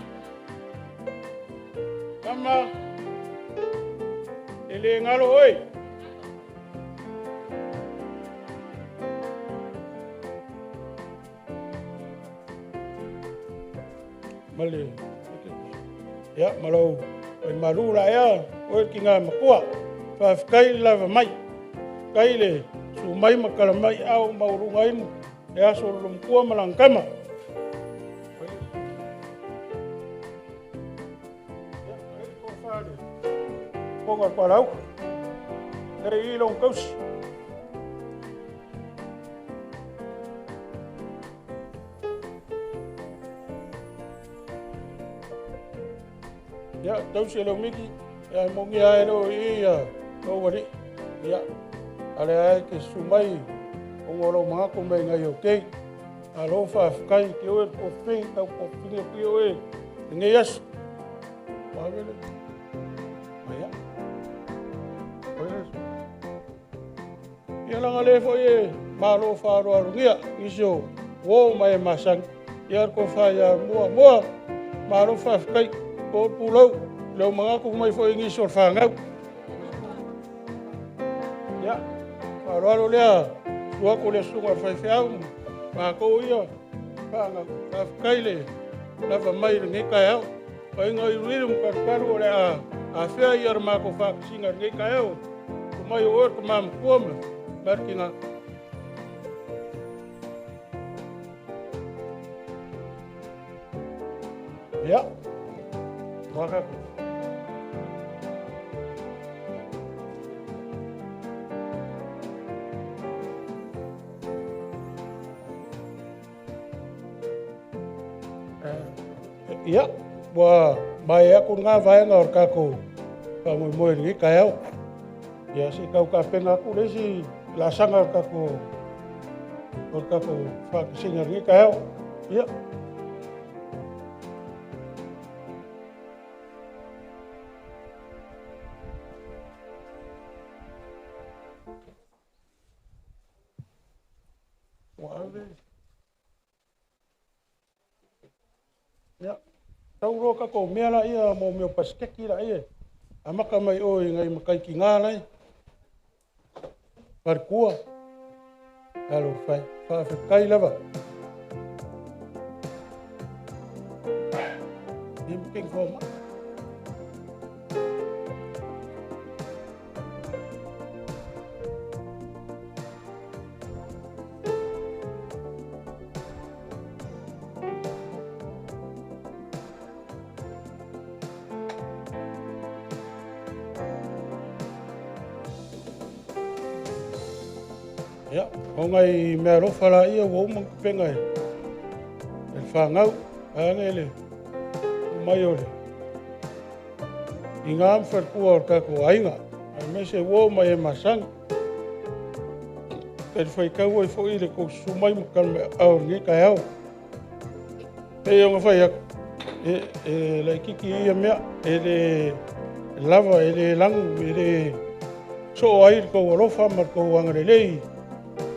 B: Kama, ele ngalo oi. Male. Ya, malau. Oi marura ya, oi ki ngā makua. Whawhakai lava mai. Kai le, su mai makala mai au maurunga inu. E aso lumkua malangkama. Ponga parau. Tere ilong kausi. Ya, tausi elo miki. Ya, mongi aero ia. No wari. Ya. Ale ai ke sumai. Ongolo mga kumay ngayo kei. Alo whawhakai ki oe ko ping. Tau ko pinga ki oe. Ngayas. Wawele. Maya. Ia langa le fo e malo faro arungia iso wo mai masang ia ko fa ya mua malo fa kai ko pulau lo mga ko mai fo ingi so fa ngau ya faro le wa ko le sunga fa fa ma ko ia fa nga fa kai le la fa mai ngi kai au pa ngai rum ka ro le a fa ia ma ko fa singa ngi kai au ko mai o ko mam ko Bertha. Ya. Maka. Ya. Wah, mai aku ngā vai ngā orkako. Ka moi ngi kai au. Ya si kau ka penga ku le si la sanga kako whakasinga ngi kai au. Ia. Wale. Ya. Tau roka ko mea la ia mo meo paskeki la ia. Amaka mai oi ngai makai ki ngā lai. Parkua. Alo fai. Whawhakai lava. Dim king foma. Ya, o ngai mea rofala ia wau mang pengai. E whangau, angele, o mai ore. I ngā mwharkua o kako ainga, ai me se wau mai e masang. Kei whaikau ai fo i le kou sumai mukan me au ngi kai au. E o ngā whai aku, e lai kiki ia mea, e le lava, e le langu, e le so ai kou alofa mar kou angarelei.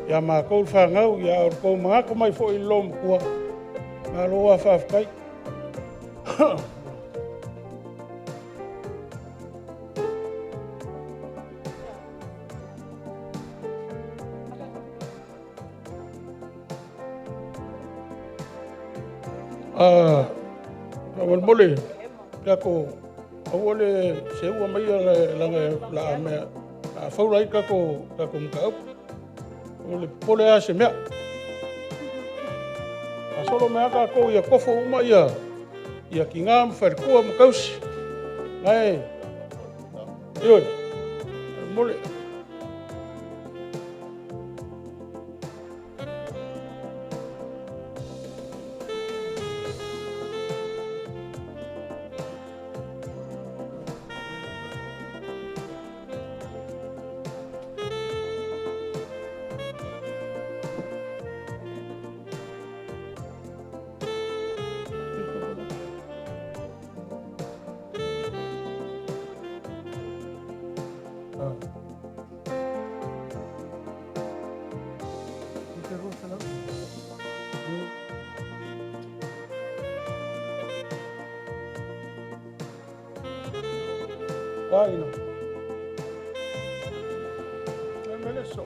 B: Ia mā kou whangau, ia o kou mangako mai fo i lom kua. Ngā loa whawhkai. Awan mole, kako awole seua mai la mea whaurai kako mkau. Ole pole a se mea. A solo mea kako ia kofo uma ia ki ngā mwharkua mkausi. Ngai, ioi, mole. Vai, não. É melhor só.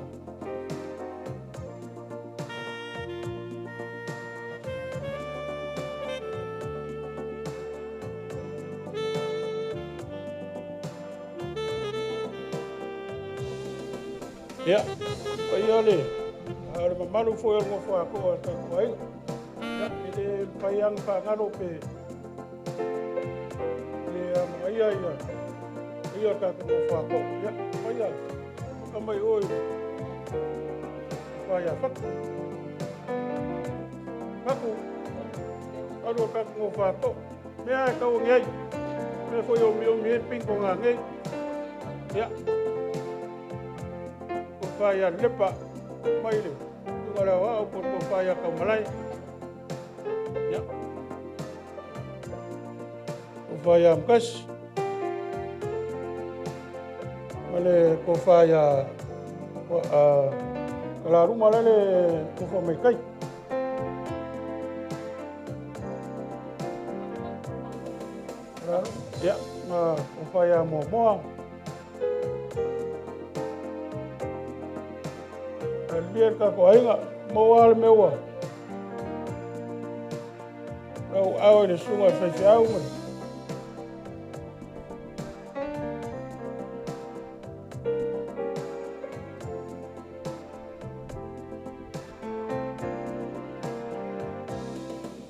B: Ya, aí olha, a malu foi alguma foi a cor da coisa. Ya, ele vai yang pagar o pe. Ele aí. Ia ka ko whako, ia, mai ai, ka mai oi, whai a whako. Whako, aro ka ko whako, mea e kau ngai, mea whai o mi pingo ngā ngai, ia. Ko whai a lepa, mai le, tukara wao ko whai a kau malai, ia. Ko whai a mkasi, Male ko whaia la ruma lele ko wha mai kai. Ya, ko whaia moa. Lier ka ko ainga, moa ale meua. Au e sunga whaifi au mai.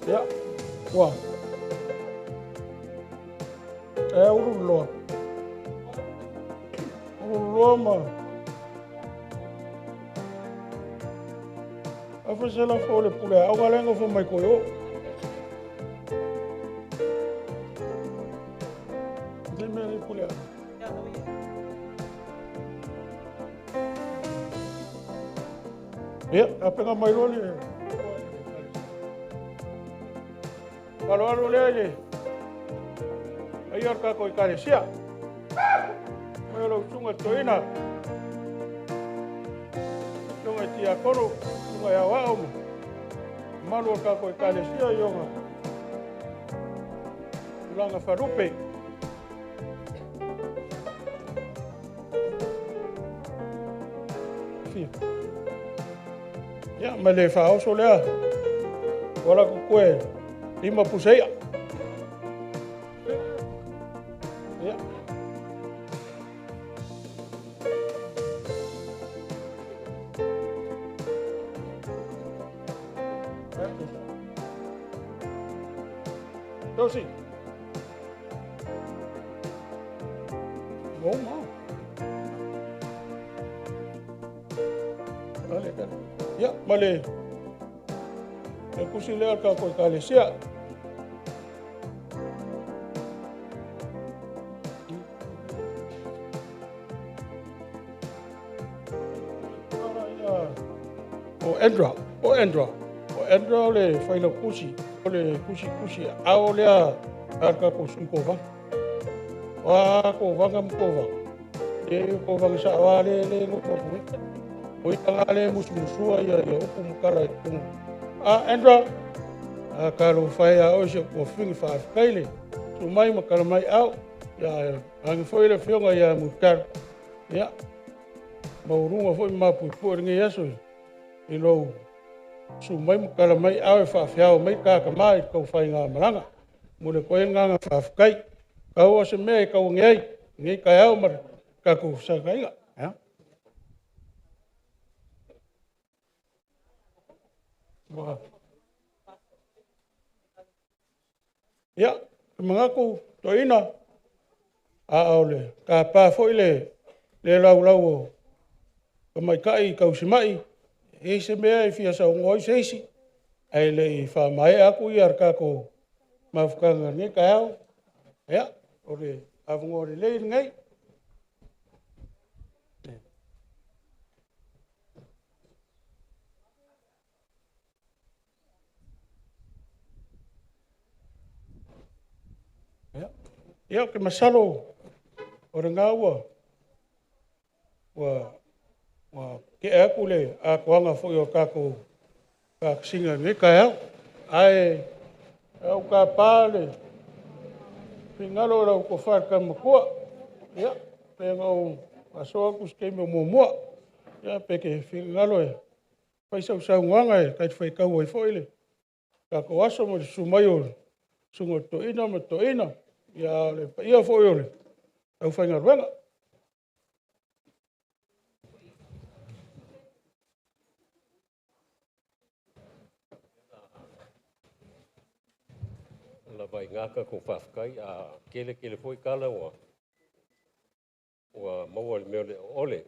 B: Ya, wah. Uruloa. Uruloa ma. Afa sela fole pule, au galenga fo mai koyo. Dime pule. Ya, apenga mai roli. Alo lele. Ai arka ko ikaresia. Mai lo tunga toina. Tunga tia kono, tunga ya wao. Malu ka ko ikaresia yonga. Ulanga farupe. Fia. Ya, male fa o solea. Wala ko kwe. Lima pusaya. Ya. Tosi. Bom, mal. Olha, Ya, male. E kusi lea ka koe ka le sia. O Andra le whaina kusi. O le kusi. Ao lea arka ko sunkova. Wa ko vanga mkova. E ko vanga sa wale le ngopopui. O i le musua ia upu mukara i Andra. Ka lo whai a o se ko whingi whaafkaile. So mai makara mai au. Ia angi foi le whionga ia mukara. Ia. Maurunga foi mapu i ngi yaso. I lo su mai makara mai au e whaafhiao mai ka mai kau whai ngā maranga. Mune koe nganga whaafkai. Kau o se mea i kau ngai. Ngai kai au mar ka ku sa kainga. Ia. Ia, mga ko toina aole ka pa foi le lau o mai kai kau simai e se mea e fia sa ngoi seisi ai le fa mai aku i arka ko mafkanga ni kau ya ore avungo le ngai ya ke masalo ore ngawa wa ke aku le a koanga foi o kako ka singa ni kau ai au ka pale pingalo ra ko far ka mo ya pengo aso ku ske mo ya peke pingalo e pai sa nganga e kai fai ka oi foile ka ko aso mo sumayo sungo to ina ya le ia foile au fai ngarwanga
E: la vai ngaka ko whafkai a kele foi kala wa maua le meo le ole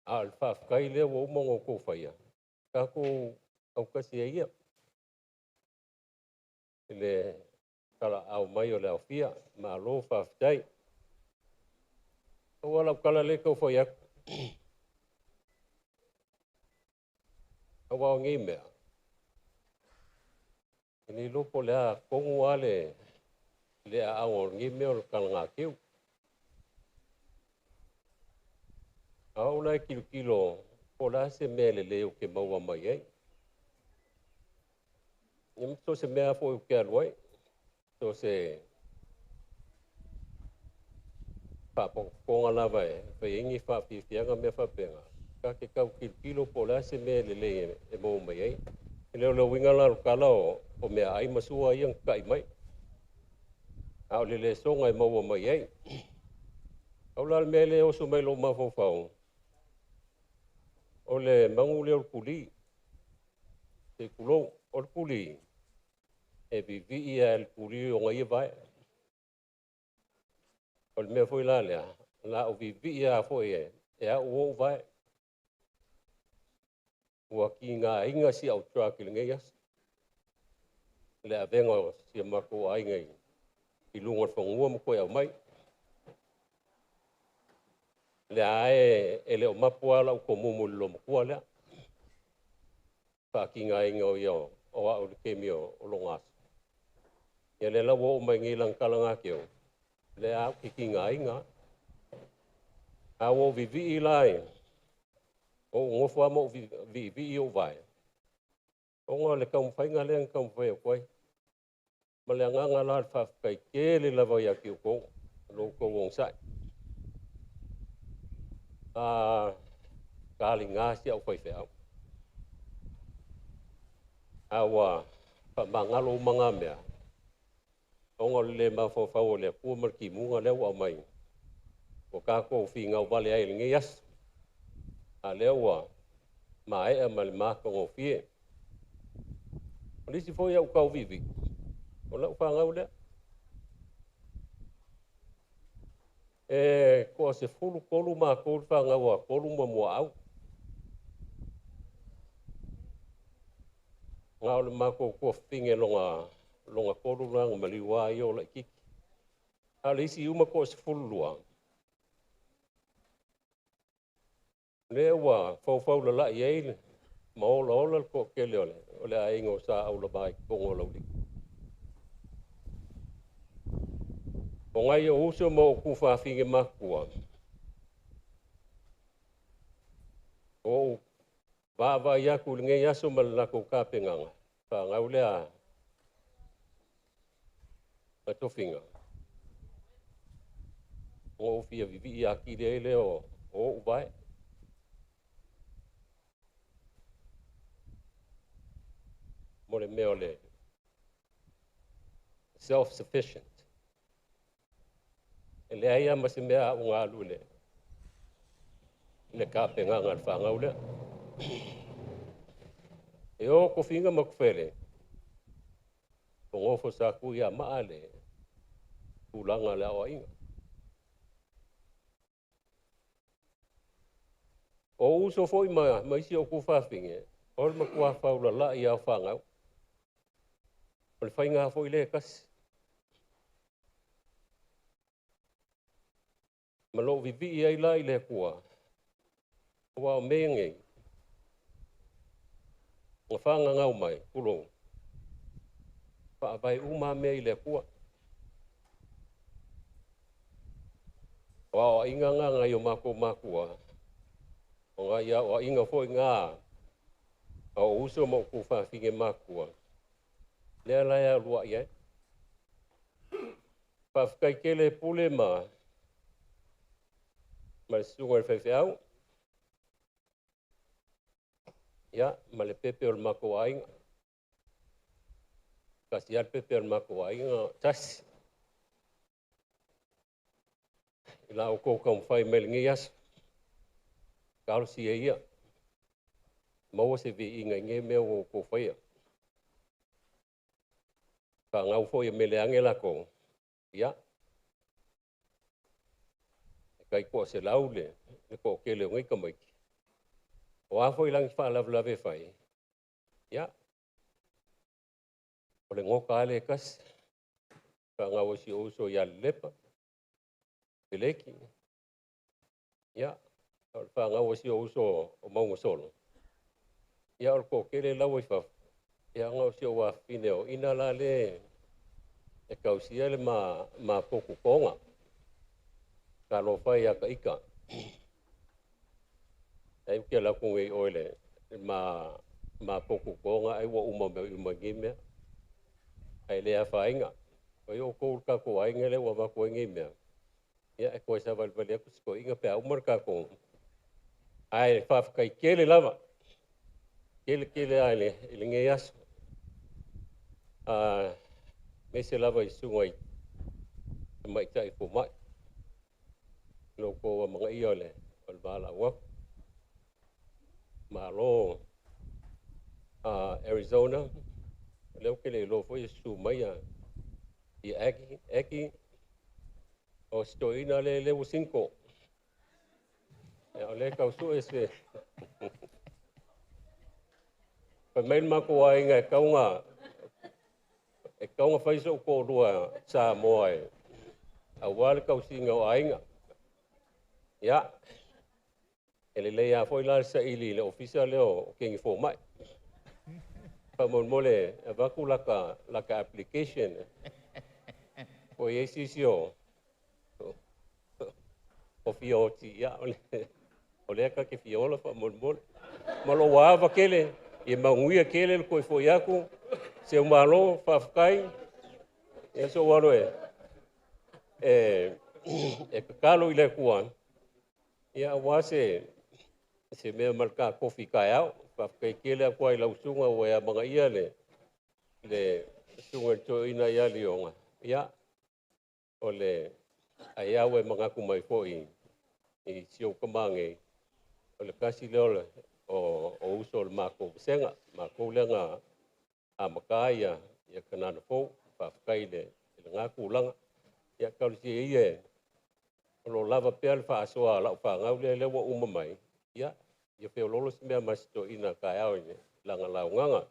E: a le whafkai le wa umongo ko whaia ka ko au kasi ia le kala au mai o le au fia ma lo whafkai o wala kala le ko whaia a wao ngi mea ni lupo le a kongu ale le a au ngi mea o kala ngā kiu au nai kilo po la se mele le o ke maua mai ai Im to se mea fo ke alwai to se pa po ngala vai pe ingi fa pi fianga me fa penga ka ke kau kilo po la se mele le e mo mai ai le winga la kala o me ai masua yang kai mai au le songa e mo mai ai au la mele o so mai lo ma fo fao o le mangu le kuli te kulo o kuli e vivi el kuli o ngai vai o me foi la la o vivi a foi e a o vai o ki nga inga si au tra ki ngai as le avengo si marco ai ngai i lunga fo mo ko mai le ai ele o mapua la ko mo lo ko la pa ki nga inga o yo o ke mio o longa ya le la wo mai ngi lang kalanga kio le a ki nga inga a wo vivi lai o ngofo mo vivi o vai o ngo le kam fai nga le kam fai ko ma le nga la fa kai ke le la va ya ki ko lo ko wong sai a kali nga si au fai fe au awa pa mangalo manga mea ongo le ma fo fa le ku mar ki munga le wa mai o ka ko fi nga vale ai ngi yas a le wa mai e mal ma ko fi ni si fo ya ka vivi o la fa nga le e ko se fulu kolu ma ko fa nga wa kolu mo mo au Ngā ole mako kua whinge longa koruranga maliwa i o la kiki. Ale isi uma ko se fulua. Le wa fau la i eile. Ma ola ko kele ole. Ole a ingo sa au la mai kongo lauli. O ngai o uso mo ku whawhinge makua. O va iaku le ngai aso malako kapenganga. Pa ngau lea a Tofiga. O fia vivi i aki le o AUVA'A. Mo le mea le self-sufficient. E le aia ma se mea o ngā lule. Le kapenganga le whangau lea. E o ko whinga makufele. O ngofo sa kuia maa le. Kulanga le awa inga. O uso foi ma isi o ku whawhinge. O le makua whaula la i au whangau. O le whainga foi le kasi. Malo vivi i ai la i le kua. O wao mengei. Ngā whanga ngau mai, kulong. Whaavai uma mea i le kua. O inga ngā i o mako makua. O ngā ia o inga foi ngā. O uso mo ku whawhinge makua. Lea lai a rua i ai. Whawhikai kele pule ma. Ma le sunga le whawhiau. Ia, ma le pepe o le mako ainga. Kasi al pepe o le mako ainga. Tasi. Ila o kou whai melingi aso. Kalo si e ia. Maua se vi inga nge mea o kou whaia. Ka ngau fo ia mele angela ko. Ia. Kai ko se laule. Le ko kele o ngai kamaiki. O a fo ilangi wha lave whai. Ia. O le ngoka ale kas. Ka ngau si o uso ia lepa. Peleki. Ia. O le wha ngau si o uso o maunga solo. Ia o ko kele lau i wha. Ia ngau si o wa fine o ina la le. E kausia le ma poku konga. Ka lo whai a ka ika. Ai kia la kungi oile. Ma poku konga ai wa uma ngimea. Ai lea whainga. Oi o kou ka ko ainga le wa mako ngimea. Ia e koe sa valvali aku siko inga pea umar ka ko. Ai whawhikai kele lava. Kele ai le ilinge aso. Me se lava i sungai. Mai tai ko mai. Loko wa mga iyo le. Walbala wak. Malo. Arizona. Leo kele lo foi su mai I aki. O stoina le levo 5. E o le kausu ese. Pa mail mako ai ngai kaunga. E kaunga faiso ko rua sa moai. A wale kausinga o ainga. Ia. Ele leia foi la sa ili le ofisa leo kengi fo mai. Pa mole avaku laka application. O yesisio. O fioti ia ole ka ke fiola fa mol malo wa kele e manguia kele ko fo yaku se o malo fa kai e so waro e kalo ile kuan ia wase se me marka kofi kai au fa kai kele ko ai lausunga o ya manga ia le sunga to ina ia lionga ia ole ai au e mga kumai po I sio kamange o le kasi leo o uso le mako senga mako lenga a makaya ia kanana po whawhikai le ngā kūlanga ia kaurisi ie lo lava pea le whaasoa lau whangau le lewa umamai ia peo lolo si mea masito ina kai au langa lau nganga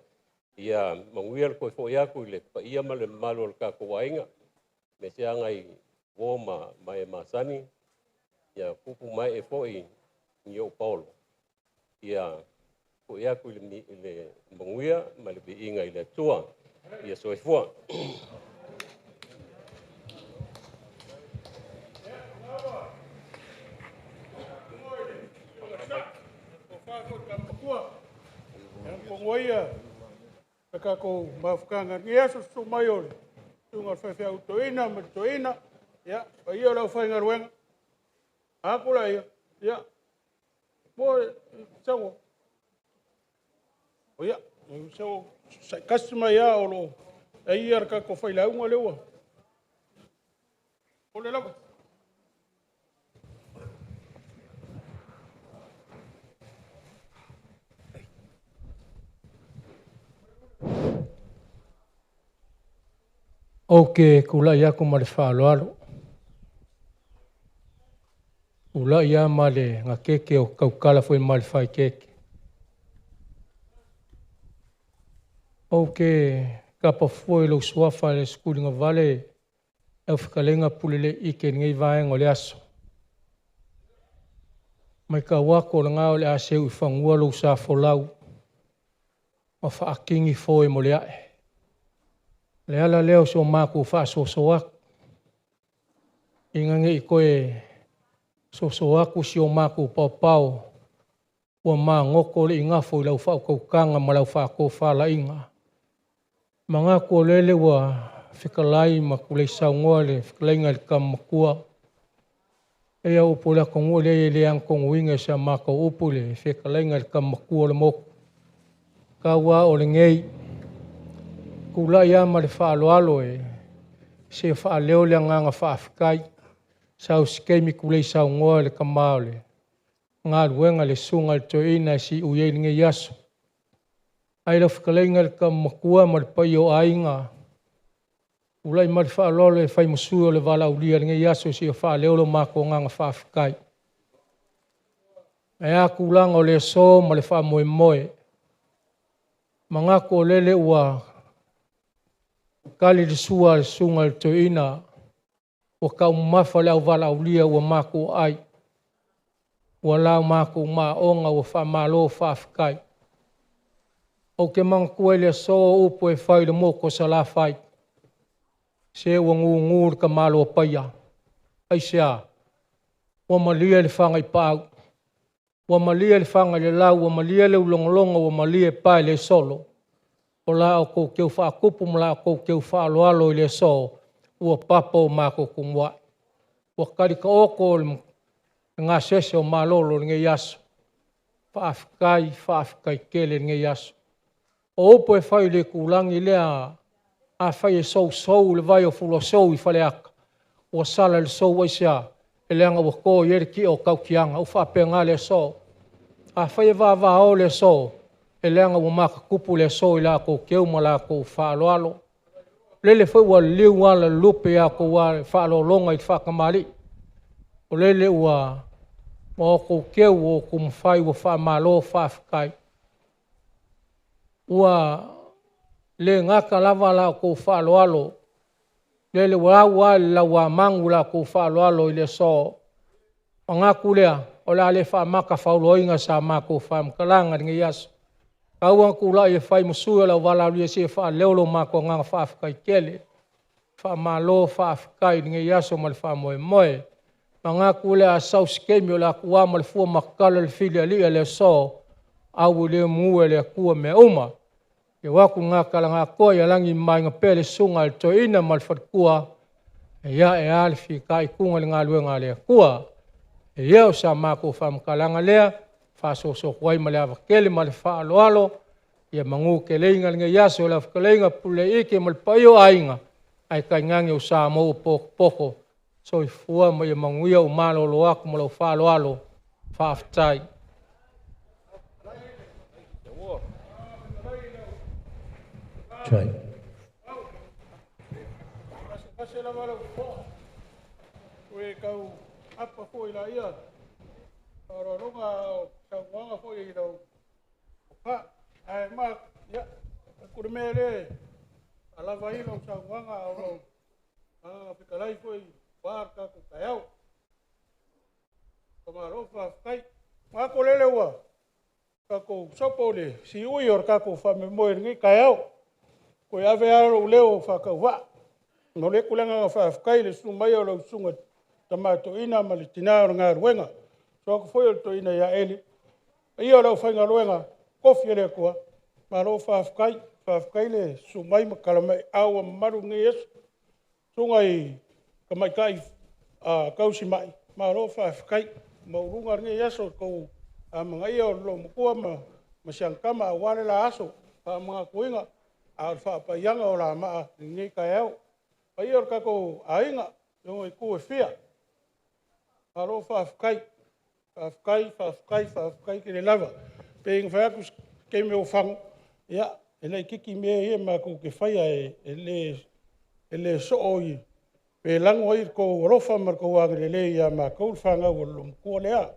E: Ia manguia ko fo ia ku le pa ia male malo ka ko wainga. Me se angai wo mai masani. Ia pupu mai e fo i nio Paulo. Ia ko ia ku le manguia male bi inga ile tua. Ia so fo.
B: Kongoia ka ko mafkanga ni aso so maiole tunga fa autoina me toina ya pa ia la fa ngarwenga akula ya mo sawo o ya so customer ya olo ai arka ko fa ila un lewa ole la
F: Oke kula ia ko male whaaloalo. Kula ia male ngā keke o kaukala fwoi male whai keke. Oke kapa fwoi lo suafa le skuli ngā vale e whikalenga pulele ike ngei vaenga o le aso. Mai ka wako le ngā o le aseu I whangua lo sa folau o whaakingi fwoi mo le ae. Le ala leo so māku whaasosoak. Inga nge I koe sosoaku si o māku pau ua mā ngoko le ingafo I lau whaakaukanga ma lau whaako whala inga. Ma ngā kua lele ua whikalai ma kulei saungoa le whikalainga le kamakua. Ea upo le kongo le angkongo inga sa māka upo le whikalainga le kamakua le moku. Kawa o le ngei. Kula ia ma le whaaloalo se whaaleo le nganga whaafikai. Sau skemi kulei saungoa le kamao le. Ngā ruenga le sunga le toina si uye nge yaso. Ai la whikalainga le kamakua ma le pai o ainga. Ulai ma le whaalolo e whai musua le wala ulia nge yaso si o whaaleo lo mako nganga whaafikai. E a kulanga o le so ma le wha moe moe. Ma ngako o lele ua kali le sua le sunga le toina. Ua kau mafa le au wala ulia ua mako ai. Ua lau mako maonga ua wha malo whaafikai. O ke mangkua le so upo e whai le moko sa la whai. Se ua ngu ka malo paia. Ai sea. Ua malia le whangai pāu. Ua malia le whangai le lau. Ua malia le ulongolonga. Ua malia pai le solo. O la o kou keu whaakupu mo la o kou keu whaaloalo I le so. Ua papo mako kumwa. Ua karika oko ngā sese o malolo nge yaso. Whaafikai kele nge yaso. O upo e whai le kulangi lea a whai e sou le vai o fulo sou I whale aka. Ua sala le sou waisia e leanga ua ko yere ki o kaukianga. U whape ngā le so. A whai e vā o le so. E leanga ua maka kupu le so I la ko keu ma la ko whaaloalo. Lele whai ua liu ala lupe a ko whaaloalonga I whakamali. O lele ua o ko keu o kumwhai ua whamalo whaafikai. Ua le ngaka lava la ko whaaloalo. Lele ua la ua mangu la ko whaaloalo I le so. O ngaku lea o la le whaamaka whauloinga sa mako whaamkalanga ringa yaso. Kauang kula I whai musua la wala lia se wha leolo mako nganga whaafikai kele. Wha malo whaafikai ringa yaso ma le wha moe moe. Ma ngā kule a sau skemi o la kua ma le fua makala le filia lia le so. Au le mua le kua me uma. E waku ngā kala ngā koa I alangi mai ngā pele sunga le toina ma le whatkua. E ia e alifi ka I kunga le ngā luenga le kua. E ia o sa mako whaamkalanga lea. Whaasoso kuai ma le awakele ma le whaaloalo. Ia mangu ke leinga linga yaso la whakaleinga pule ike ma le paio ainga. Ai kai ngangi o sa mo poko. So I fua ma ia manguia o malolo aku ma lau whaaloalo. Whaaftai.
A: Try.
B: Kase la wala ue kau apa fo ila ia. Ora ronga sa wanga fo I lau. Pa ai ma ya Kuri mele, alava ilo sa wanga alo, pikalai foi warka ku kayau. Kamarofa kai, ngako lele wa, kako sopo le, si uyor kako fa memoir ngi kayau. Ko ave aro leo fa ka wa. No le kulanga fa kai le sumai o lo sunga tamato ina malitina nga ruenga. So ko foi to ina ya ele. Ia lo fa nga ruenga, kofi le ko. Maro fa kai le sumai makalama au maru ngi yes. Sungai kamai kai kausi mai. Maro fa kai maurunga ngi yeso ko mga ia lo mo ma siangkama wale la aso mga kuinga al fa pa yanga ola ma ni kaeo ai or ka ko ainga yo i ku fia alo fa kai ki le lava peng fa ku ke me ofang ya ele kiki me e ma ku ke faia ele so oi pe lang oi ko rofa mar ko wa le ya ma ko fanga wo lum ko le a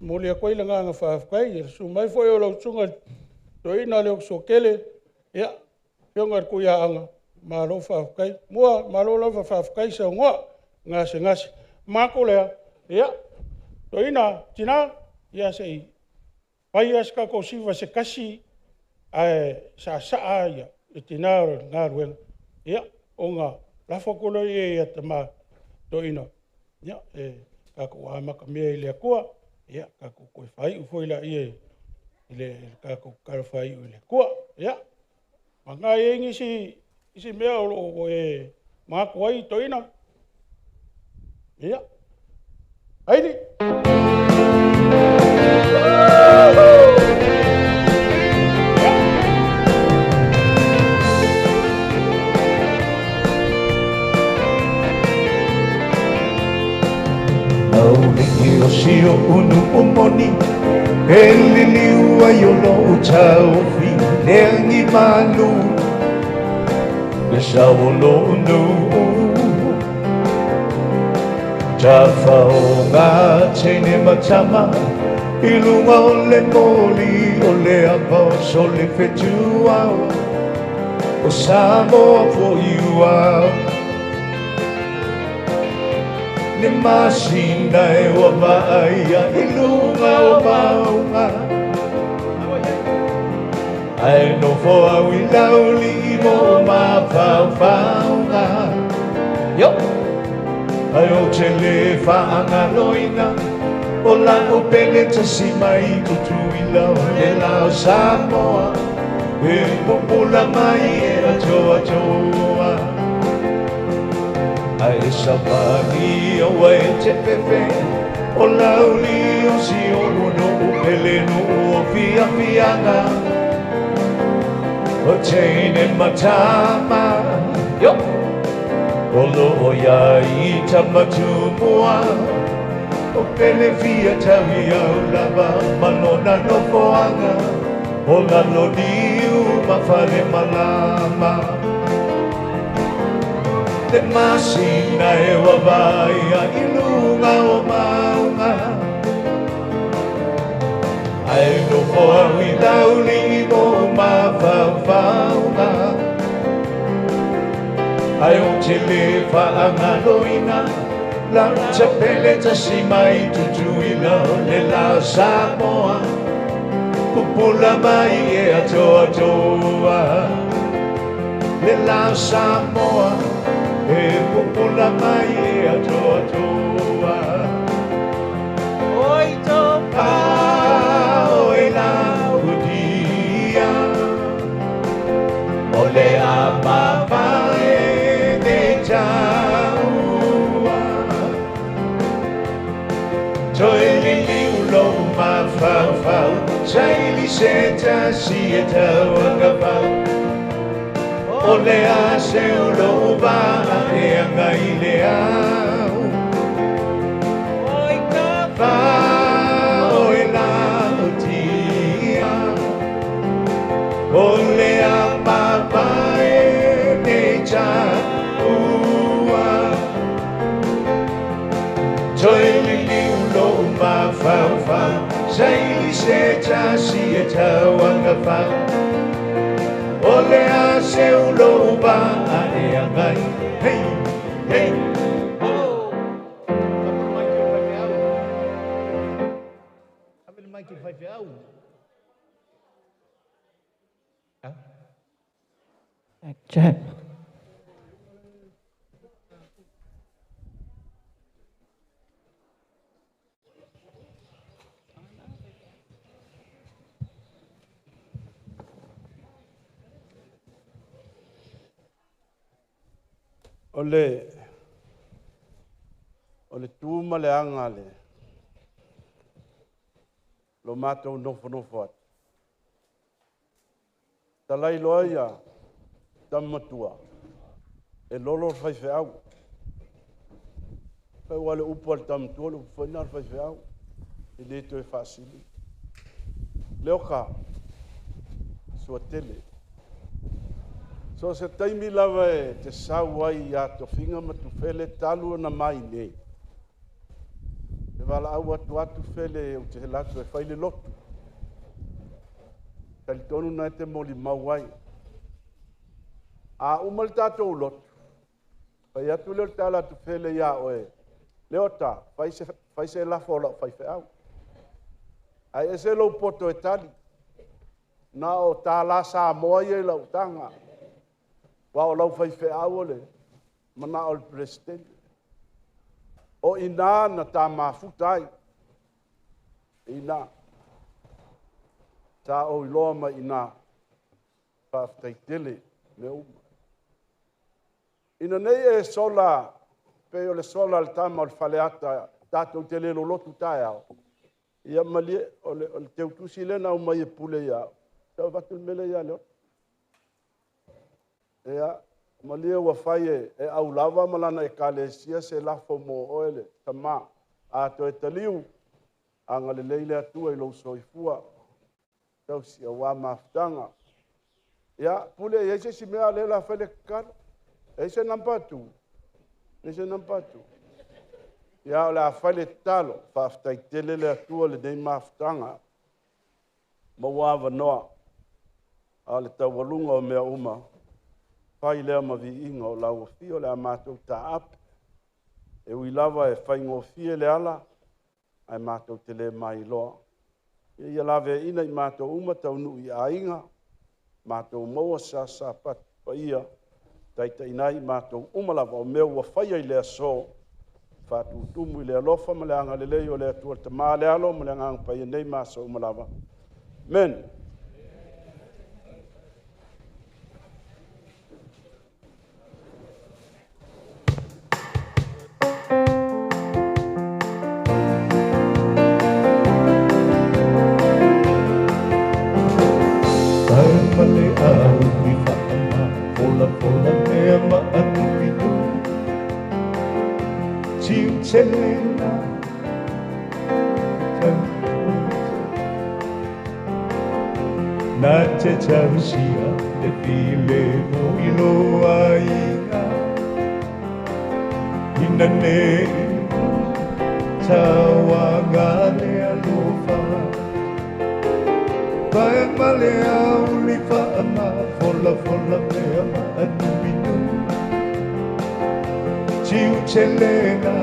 B: mo le ko ile nga fa kai su mai fo yo lo tsunga to ina le so kele ya Piongar ku ya anga malo fa kai mua malo lo fa kai sa ngasi mako le ya to ina tina ya sei pai aska ko siva se kasi sa ya tina ngarwen ya onga la fokolo ya tama to ina ya ka ko ama ka me le ko ya ka ko fai foi la ye le ka ko ka fai le ko ya Manga yengi si mea o maa kuai toina. Ia. Haidi.
A: Auliki o sio unu umoni Ele liua yo no taufi Nengi manu Le sawo no Tafa o ngā tene matama Ilunga o le moli o le apos o le fetua O Samoa for you are Ne masina e wa maia ilunga o maunga Ai no foa wilauli mo ma faunga Yo Ai o te le whaanga loina O la o pene ta si mai tutu ila o le lao Samoa E popula mai e atoa Ai sabani o wai te pepe O lauli o si o uno o pelenu o fianga O teine matama Yo O lo ya i tamatumua O pele fia tawi au lava Manona no foanga O la loniu mafale malama Te masina e wawaia ilunga o maunga Ai no foa wilauli mo mawawawanga Ai o te le whaanga loina La te pele ta si mai tutuina le la Samoa Kupula mai e atoa Le la Samoa E popula mai e atoa Oi topa oi la udia Ole a papa e de jaua Toi li ulo ma fau Sai li seta si e tauanga pau Ole a se AUVA'A e anga i le au Oi ka wha oi la utia Ole a papa e ne ta ua Toi li ulo ma fau Sai li se ta si e tauanga wha Ole se ulo ba e angai. Hey, hey, oh. Abre o mic e vai ver algo.
G: Check.
C: O le tūma le anga le. Lo mātou nofo atu. Talai loa ia, tamatua. E lolo whaiwhe au. Kai wale upo al tamatua, le whaina al whaiwhe au. I leto e whaasili. Leo ka, sua tele. So se taimi lava e te sau ai a Tofiga ma Tufele talu na mai nei. E wala au atu Tufele o te helatu e whaile lotu. Tali tonu na te moli mauai. A umal tātou lotu. Pai atu leo tala Tufele ia oe. Leo ta, whaise lafo o lau whaife au. Ai ese lau poto e tali. Na o tā la sa moa i e lau tanga. Wa o lau whaife au ole. Mana o le presidente. O ina na tā mafutai. Ina. Tā o iloa ma ina. Whaftai tele me uma. Ina nei e sola. Pe o le sola le tama o le whaleata. Tātou te lelo lotu tae au. Ia malie o le teutusi lena o mai e pule iau. Tau vatul mele ia leo. Ea, malie ua whai e au lava malana e kalesia se lafo mo oele. Tama, a to e taliu. Anga le leile atua i lo soifua. Tau si a wā maftanga. Ia, pule e eise si mea lela whele kara. Eise nampatu. Eise nampatu. Ia o le a whale talo. Whaftai telele atua le nei maftanga. Ma wāwa noa. A le taualunga o mea uma. Whai lea ma vi inga o lau fio le a mātou ta ape. E ui lava e whai ngō fie le ala. Ai mātou te le mai loa. E ia lave ina i mātou uma tau nui a inga. Mātou maua sa pat pa ia. Taita inai mātou uma lava o mea ua whai ai lea so. Whātu tumu i lea lofa ma le anga le lei o lea tua te maa le alo ma le anga pa ia nei māsa uma lava. Men.
A: Selena na te tausia te pile mo iloa inga ina nei tawa ngale alofa pae male au li whaama fola mea ma anuminu tiu Selena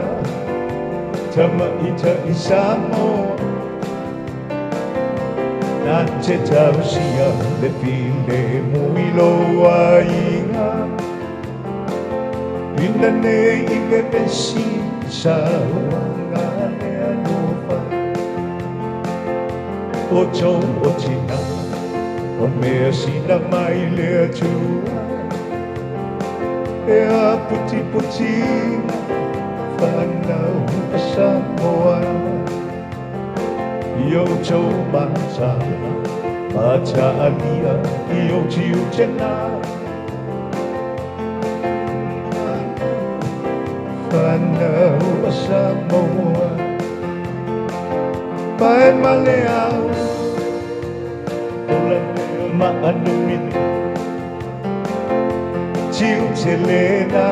A: Tama ita isamo Na te tausia le pile mo iloa inga Ina nei I me pesi saua ngale alofa O tau o tina O mea sina mai lea tua E a puti Whanau a Samoa I o tau mata Mata alia I o tiu tena Whanau a Samoa Pae male au Ola mea maanuinu Tiu te lena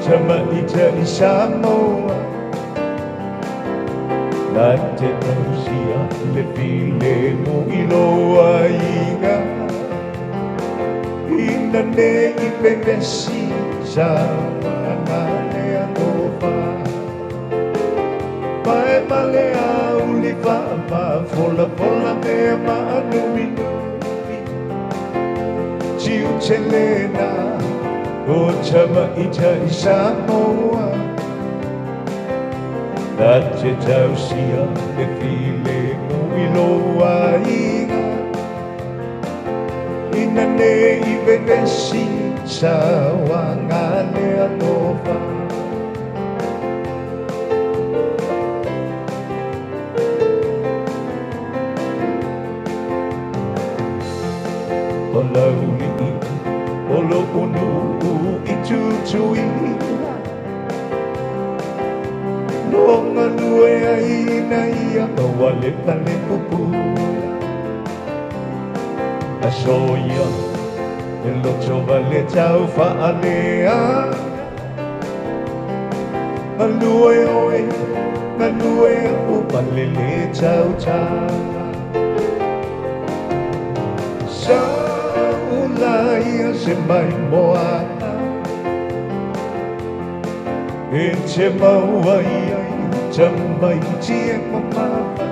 A: Tama ita I Samoa Na te tausia le pile mo iloa inga Ina ne I pepesi sa ngale anova Mae male a ulifa ma fola fola me ma anumi Tiu chelena o chama ita isamoa Da te tausia e file uiloa inga Ina ne I venesi sa wangale anova O lauli o lo unu I tutui Longa nue ai na ia ka wale pale pupu A soia e loto vale tau whaalea Manue oe, manue o pale le tau tala Sa ulaia se mai moana E te maua ia I te mai tie mamapa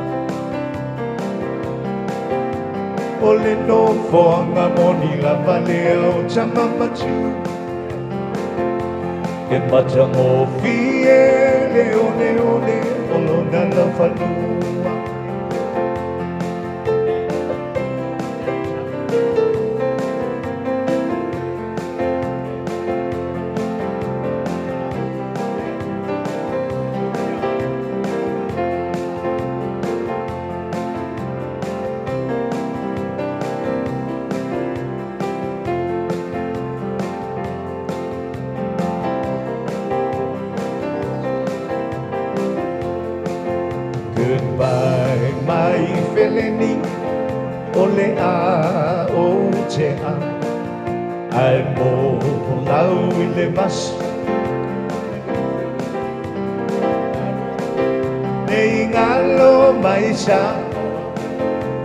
A: O le no foanga moni la vale o te mamatu E mata o fie le one one o lo nana whanua Goodbye, my felony, ole a o te a. Ai mo lau I le mas. Nei ngalo mai sa,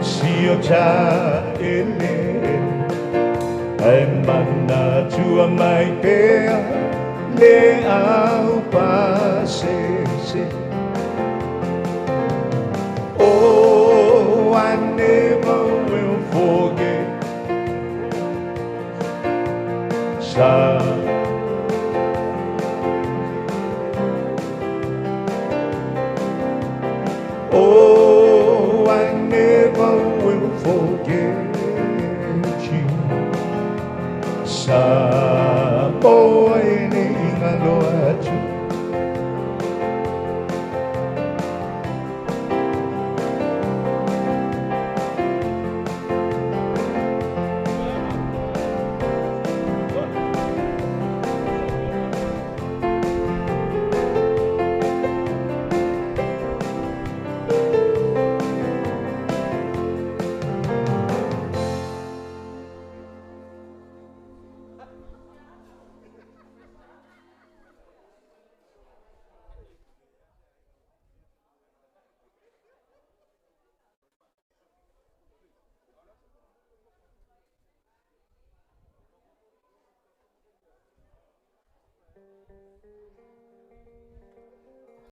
A: si o ta ele. Ai mana tua mai pea, le au pa se se. Oh, I never will forget Oh, I never will forget you